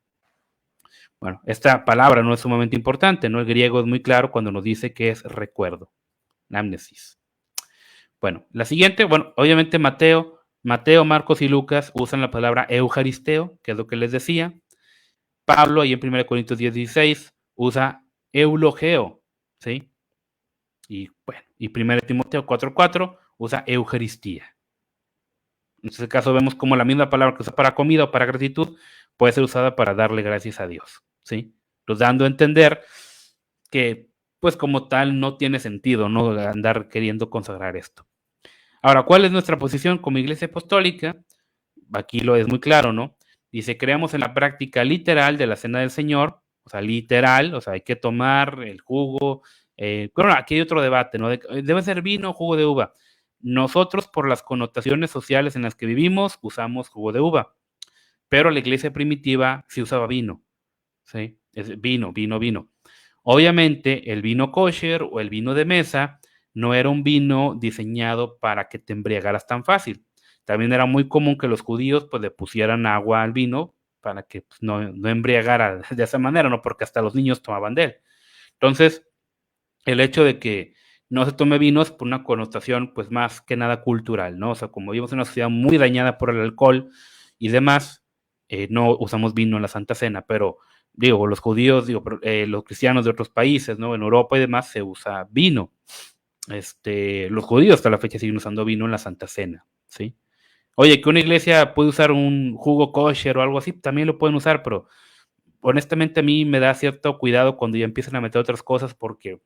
Bueno, esta palabra no es sumamente importante, ¿no? El griego es muy claro cuando nos dice que es recuerdo, amnesis. Bueno, la siguiente, bueno, obviamente Mateo, Marcos y Lucas usan la palabra eucaristeo, que es lo que les decía. Pablo, ahí en 1 Corintios 10:16, usa eulogeo, ¿sí? Y bueno, y 1 Timoteo 4:4 usa eucaristía. En este caso vemos como la misma palabra que usa para comida o para gratitud puede ser usada para darle gracias a Dios, ¿sí? Pues dando a entender que, pues como tal, no tiene sentido, ¿no? Andar queriendo consagrar esto. Ahora, ¿cuál es nuestra posición como Iglesia Apostólica? Aquí lo es muy claro, ¿no? Dice, creemos en la práctica literal de la Cena del Señor, o sea, literal, o sea, hay que tomar el jugo. Bueno, aquí hay otro debate, ¿no? ¿Debe ser vino o jugo de uva? Nosotros, por las connotaciones sociales en las que vivimos, usamos jugo de uva, pero la iglesia primitiva sí usaba vino, ¿sí? Es vino, vino, vino. Obviamente, el vino kosher o el vino de mesa no era un vino diseñado para que te embriagaras tan fácil. También era muy común que los judíos pues le pusieran agua al vino para que pues, no embriagara de esa manera, ¿no? Porque hasta los niños tomaban de él. Entonces, el hecho de que no se tome vino es por una connotación pues más que nada cultural, ¿no? O sea, como vivimos en una sociedad muy dañada por el alcohol y demás, no usamos vino en la Santa Cena, pero digo, los judíos, digo, los cristianos de otros países, ¿no? En Europa y demás se usa vino. Los judíos hasta la fecha siguen usando vino en la Santa Cena, ¿sí? Oye, que una iglesia puede usar un jugo kosher o algo así, también lo pueden usar, pero honestamente a mí me da cierto cuidado cuando ya empiezan a meter otras cosas porque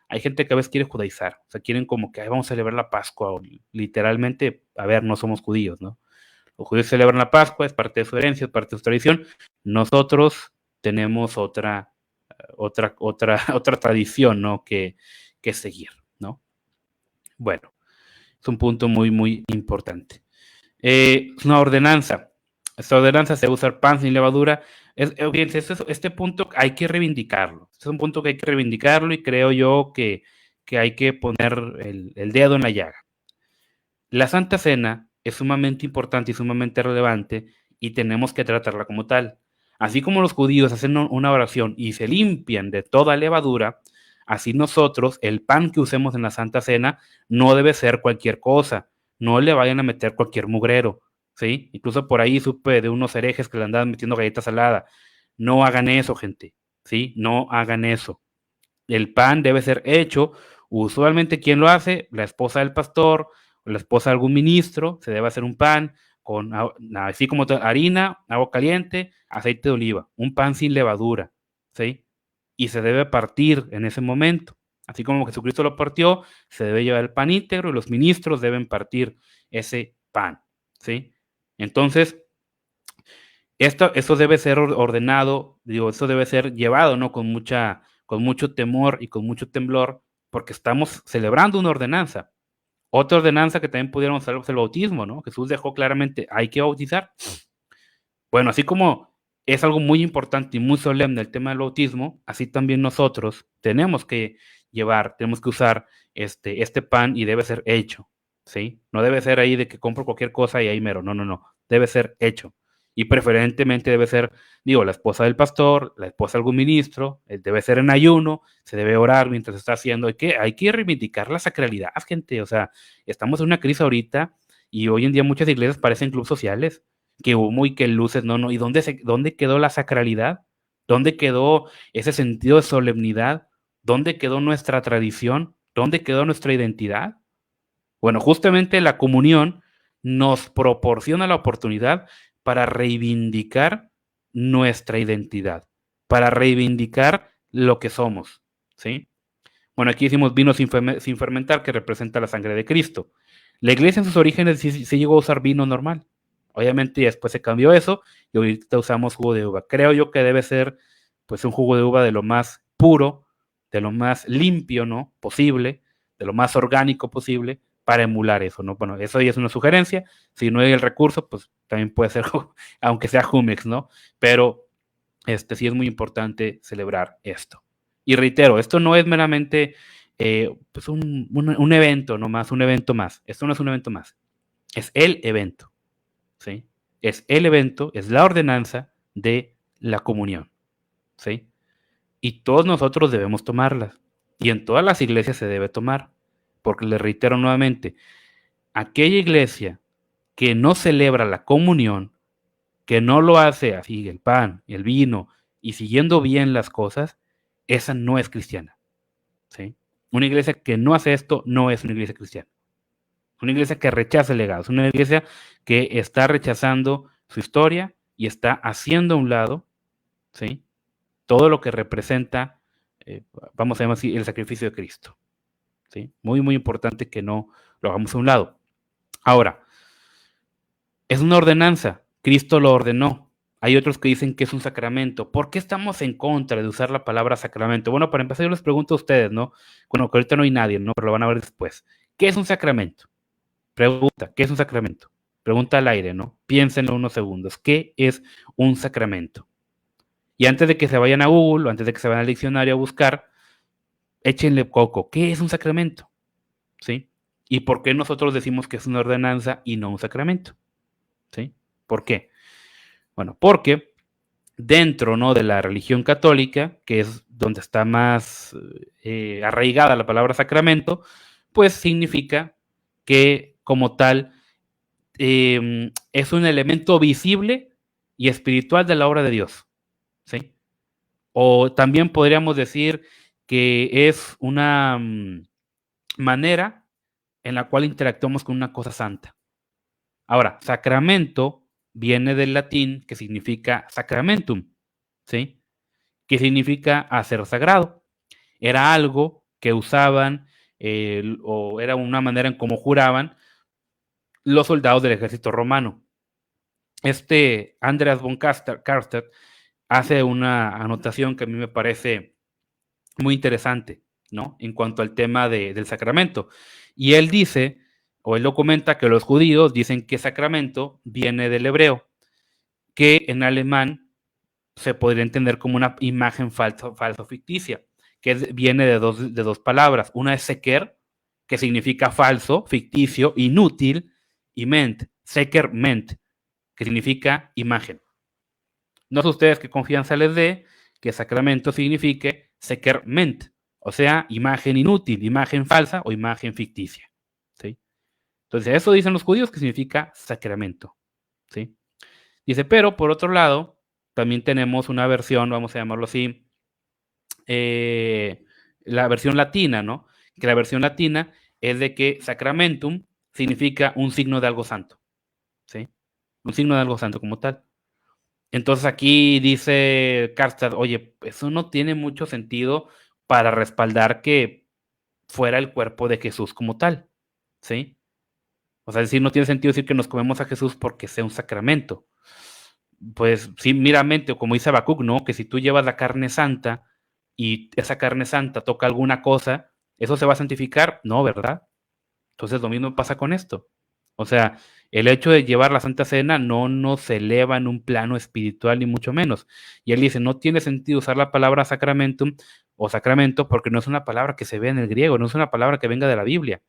hay gente que a veces quiere judaizar, o sea, quieren como que "Ay, vamos a celebrar la Pascua", o literalmente, a ver, no somos judíos, ¿no? Los judíos celebran la Pascua, es parte de su herencia, es parte de su tradición. Nosotros tenemos otra tradición, ¿no? Que seguir, ¿no? Bueno, es un punto muy, muy importante. Es una ordenanza. Esta ordenanza se va a usar pan sin levadura. Fíjense, este punto hay que reivindicarlo. Este es un punto que hay que reivindicarlo y creo yo que hay que poner el dedo en la llaga. La Santa Cena es sumamente importante y sumamente relevante y tenemos que tratarla como tal. Así como los judíos hacen una oración y se limpian de toda levadura, así nosotros, el pan que usemos en la Santa Cena no debe ser cualquier cosa, no le vayan a meter cualquier mugrero, ¿sí? Incluso por ahí supe de unos herejes que le andaban metiendo galletas saladas. No hagan eso, gente, ¿sí? No hagan eso. El pan debe ser hecho, usualmente, ¿quién lo hace? La esposa del pastor o la esposa de algún ministro. Se debe hacer un pan con así como harina, agua caliente, aceite de oliva, un pan sin levadura, ¿sí? Y se debe partir en ese momento. Así como Jesucristo lo partió, se debe llevar el pan íntegro y los ministros deben partir ese pan, ¿sí? Entonces, eso debe ser ordenado, digo, eso debe ser llevado, ¿no? Con mucho temor y con mucho temblor, porque estamos celebrando una ordenanza. Otra ordenanza que también pudiéramos hablar es el bautismo, ¿no? Jesús dejó claramente, hay que bautizar. Bueno, así como es algo muy importante y muy solemne el tema del bautismo, así también nosotros tenemos que tenemos que usar este pan y debe ser hecho, ¿sí? No debe ser ahí de que compro cualquier cosa y ahí mero, no, no, no, debe ser hecho. Y preferentemente debe ser, digo, la esposa del pastor, la esposa de algún ministro, debe ser en ayuno, se debe orar mientras se está haciendo. Hay que reivindicar la sacralidad, gente. O sea, estamos en una crisis ahorita y hoy en día muchas iglesias parecen clubes sociales que humo y que luces, no, no. ¿Y dónde quedó la sacralidad? ¿Dónde quedó ese sentido de solemnidad? ¿Dónde quedó nuestra tradición? ¿Dónde quedó nuestra identidad? Bueno, justamente la comunión nos proporciona la oportunidad para reivindicar nuestra identidad, para reivindicar lo que somos, ¿sí? Bueno, aquí decimos vino sin fermentar, que representa la sangre de Cristo. La iglesia en sus orígenes sí llegó a usar vino normal. Obviamente después se cambió eso y ahorita usamos jugo de uva. Creo yo que debe ser pues un jugo de uva de lo más puro, de lo más limpio, ¿no? Posible, de lo más orgánico posible para emular eso, ¿no? Bueno, eso ya es una sugerencia. Si no hay el recurso, pues también puede ser, aunque sea Jumex, ¿no? Pero sí es muy importante celebrar esto. Y reitero, esto no es meramente pues un evento nomás, un evento más. Esto no es un evento más, es el evento, ¿sí? Es el evento, es la ordenanza de la comunión, ¿sí? Y todos nosotros debemos tomarlas. Y en todas las iglesias se debe tomar. Porque les reitero nuevamente, aquella iglesia que no celebra la comunión, que no lo hace así, el pan, el vino, y siguiendo bien las cosas, esa no es cristiana, ¿sí? Una iglesia que no hace esto no es una iglesia cristiana. Una iglesia que rechaza el legado, es una iglesia que está rechazando su historia y está haciendo a un lado, ¿sí?, todo lo que representa, vamos a llamar así, el sacrificio de Cristo, ¿sí? Muy, muy importante que no lo hagamos a un lado. Ahora, es una ordenanza, Cristo lo ordenó. Hay otros que dicen que es un sacramento. ¿Por qué estamos en contra de usar la palabra sacramento? Bueno, para empezar, yo les pregunto a ustedes, ¿no? Bueno, que ahorita no hay nadie, ¿no? Pero lo van a ver después. ¿Qué es un sacramento? Pregunta, ¿qué es un sacramento? Pregunta al aire, ¿no? Piénsenlo unos segundos. ¿Qué es un sacramento? Y antes de que se vayan a Google o antes de que se vayan al diccionario a buscar, échenle coco. ¿Qué es un sacramento? ¿Sí? ¿Y por qué nosotros decimos que es una ordenanza y no un sacramento? ¿Sí? ¿Por qué? Bueno, porque dentro, ¿no?, de la religión católica, que es donde está más arraigada la palabra sacramento, pues significa que como tal es un elemento visible y espiritual de la obra de Dios, ¿sí? O también podríamos decir que es una manera en la cual interactuamos con una cosa santa. Ahora, sacramento viene del latín que significa sacramentum, ¿sí? Que significa hacer sagrado. Era algo que usaban o era una manera en cómo juraban los soldados del ejército romano. Andreas von Karstadt hace una anotación que a mí me parece muy interesante, ¿no?, en cuanto al tema del sacramento. Y él dice, o él lo comenta, que los judíos dicen que sacramento viene del hebreo, que en alemán se podría entender como una imagen falso ficticia, que viene de dos palabras. Una es seker, que significa falso, ficticio, inútil, y ment, seker ment, que significa imagen. No sé ustedes qué confianza les dé que sacramento signifique seker ment, o sea, imagen inútil, imagen falsa o imagen ficticia, ¿sí? Entonces, eso dicen los judíos que significa sacramento, ¿sí? Dice, pero por otro lado, también tenemos una versión, vamos a llamarlo así, la versión latina, ¿no? Que la versión latina es de que sacramentum significa un signo de algo santo, ¿sí? Un signo de algo santo como tal. Entonces aquí dice Karstad, oye, eso no tiene mucho sentido para respaldar que fuera el cuerpo de Jesús como tal, ¿sí? O sea, decir, no tiene sentido decir que nos comemos a Jesús porque sea un sacramento. Pues sí, meramente, o como dice Habacuc, ¿no? Que si tú llevas la carne santa y esa carne santa toca alguna cosa, ¿eso se va a santificar? No, ¿verdad? Entonces lo mismo pasa con esto. O sea, el hecho de llevar la Santa Cena no nos eleva en un plano espiritual ni mucho menos. Y él dice, no tiene sentido usar la palabra sacramentum o sacramento porque no es una palabra que se ve en el griego, no es una palabra que venga de la Biblia.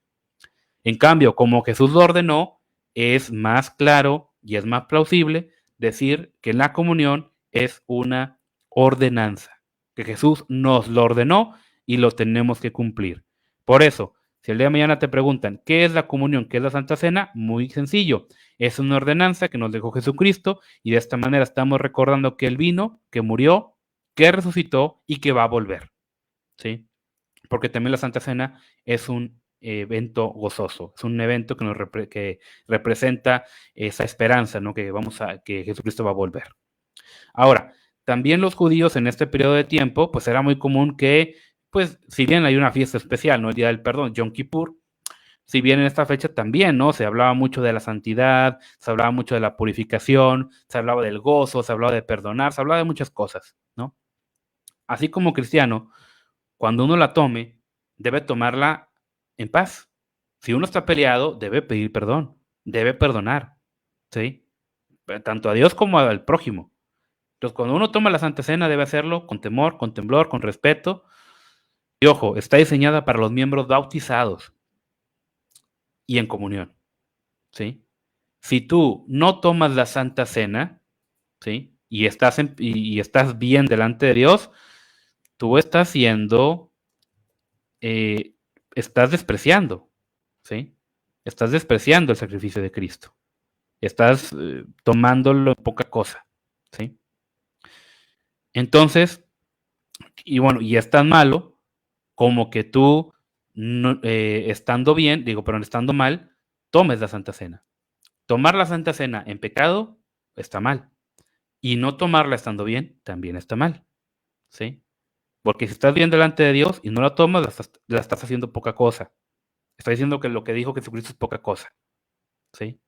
En cambio, como Jesús lo ordenó, es más claro y es más plausible decir que la comunión es una ordenanza, que Jesús nos lo ordenó y lo tenemos que cumplir. Por eso, si el día de mañana te preguntan, ¿qué es la comunión? ¿Qué es la Santa Cena? Muy sencillo. Es una ordenanza que nos dejó Jesucristo y de esta manera estamos recordando que Él vino, que murió, que resucitó y que va a volver, ¿sí? Porque también la Santa Cena es un evento gozoso, es un evento que representa esa esperanza, ¿no? Que Jesucristo va a volver. Ahora, también los judíos en este periodo de tiempo, pues era muy común que, pues, si bien hay una fiesta especial, ¿no? El Día del Perdón, Yom Kippur, si bien en esta fecha también, ¿no? Se hablaba mucho de la santidad, se hablaba mucho de la purificación, se hablaba del gozo, se hablaba de perdonar, se hablaba de muchas cosas, ¿no? Así como cristiano, cuando uno la tome, debe tomarla en paz. Si uno está peleado, debe pedir perdón, debe perdonar, ¿sí? Tanto a Dios como al prójimo. Entonces, cuando uno toma la Santa Cena, debe hacerlo con temor, con temblor, con respeto. Y ojo, está diseñada para los miembros bautizados y en comunión, ¿sí? Si tú no tomas la Santa Cena, ¿sí? Y estás bien delante de Dios, tú estás siendo eh, estás despreciando, ¿sí? Estás despreciando el sacrificio de Cristo. Estás tomándolo en poca cosa, ¿sí? Entonces, y bueno, y es tan malo como que tú, no, estando bien, digo, pero estando mal, tomes la Santa Cena. Tomar la Santa Cena en pecado está mal. Y no tomarla estando bien también está mal. ¿Sí? Porque si estás bien delante de Dios y no la tomas, la estás haciendo poca cosa. Está diciendo que lo que dijo Jesucristo es poca cosa. ¿Sí?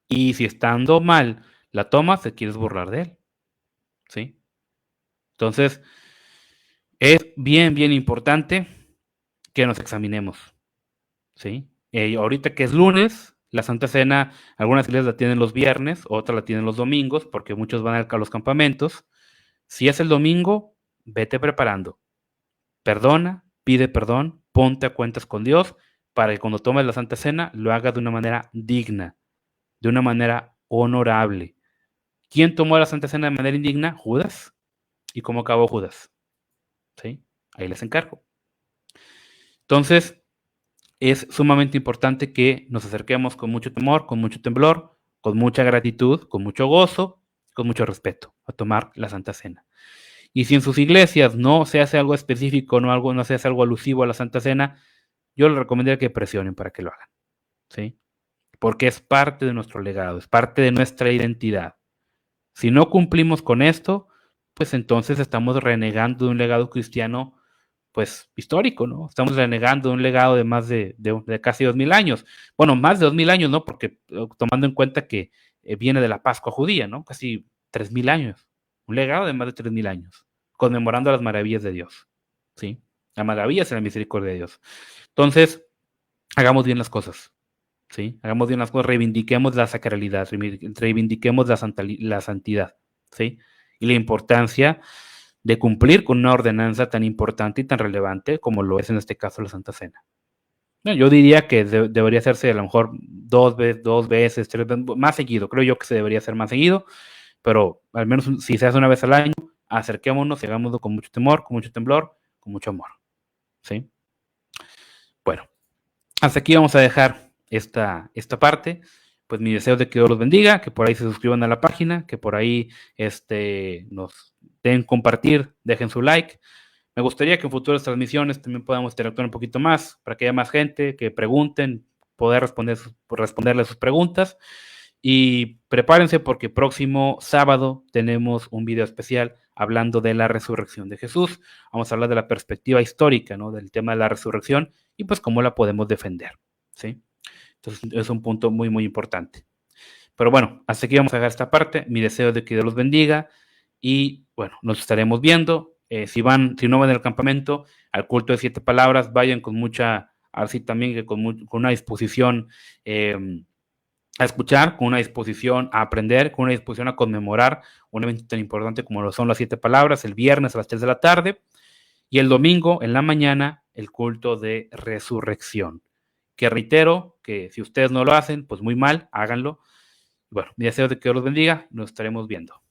Y si estando mal la tomas, te quieres burlar de él. ¿Sí? Entonces, es bien, bien importante que nos examinemos. ¿Sí? Ahorita que es lunes, la Santa Cena, algunas iglesias la tienen los viernes, otras la tienen los domingos, porque muchos van a los campamentos. Si es el domingo, vete preparando. Perdona, pide perdón, ponte a cuentas con Dios, para que cuando tomes la Santa Cena lo hagas de una manera digna, de una manera honorable. ¿Quién tomó la Santa Cena de manera indigna? Judas. ¿Y cómo acabó Judas? ¿Sí? Ahí les encargo. Entonces, es sumamente importante que nos acerquemos con mucho temor, con mucho temblor, con mucha gratitud, con mucho gozo, con mucho respeto a tomar la Santa Cena. Y si en sus iglesias no se hace algo específico, no se hace algo alusivo a la Santa Cena, yo les recomendaría que presionen para que lo hagan, ¿sí? Porque es parte de nuestro legado, es parte de nuestra identidad. Si no cumplimos con esto, pues entonces estamos renegando de un legado cristiano, pues histórico, ¿no? Estamos renegando de un legado de más de casi 2000 años. Bueno, más de 2000 años, ¿no? Porque tomando en cuenta que viene de la Pascua judía, ¿no? Casi 3000 años. Un legado de más de 3000 años, conmemorando las maravillas de Dios, ¿sí? Las maravillas y la misericordia de Dios. Entonces, hagamos bien las cosas, ¿sí? Hagamos bien las cosas, reivindiquemos la sacralidad, reivindiquemos la santidad, ¿sí? Y la importancia de cumplir con una ordenanza tan importante y tan relevante como lo es en este caso la Santa Cena. No, yo diría que debería hacerse a lo mejor dos veces, tres veces, más seguido. Creo yo que se debería hacer más seguido, pero al menos si se hace una vez al año, acerquémonos y hagámoslo con mucho temor, con mucho temblor, con mucho amor, ¿sí? Bueno, hasta aquí vamos a dejar esta parte. Pues mi deseo es de que Dios los bendiga, que por ahí se suscriban a la página, que por ahí nos den compartir, dejen su like. Me gustaría que en futuras transmisiones también podamos interactuar un poquito más, para que haya más gente, que pregunten, poder responderles sus preguntas. Y prepárense porque próximo sábado tenemos un video especial hablando de la resurrección de Jesús. Vamos a hablar de la perspectiva histórica, ¿no? Del tema de la resurrección y pues cómo la podemos defender, ¿sí? Entonces es un punto muy, muy importante. Pero bueno, hasta aquí vamos a dejar esta parte. Mi deseo es de que Dios los bendiga y bueno, nos estaremos viendo. Si no van al campamento, al culto de 7 palabras, vayan con mucha, así también que con una disposición a escuchar, con una disposición a aprender, con una disposición a conmemorar un evento tan importante como lo son las 7 palabras, el viernes a las 3 de la tarde y el domingo en la mañana el culto de resurrección. Que reitero que si ustedes no lo hacen, pues muy mal, háganlo. Bueno, mi deseo es de que Dios los bendiga, nos estaremos viendo.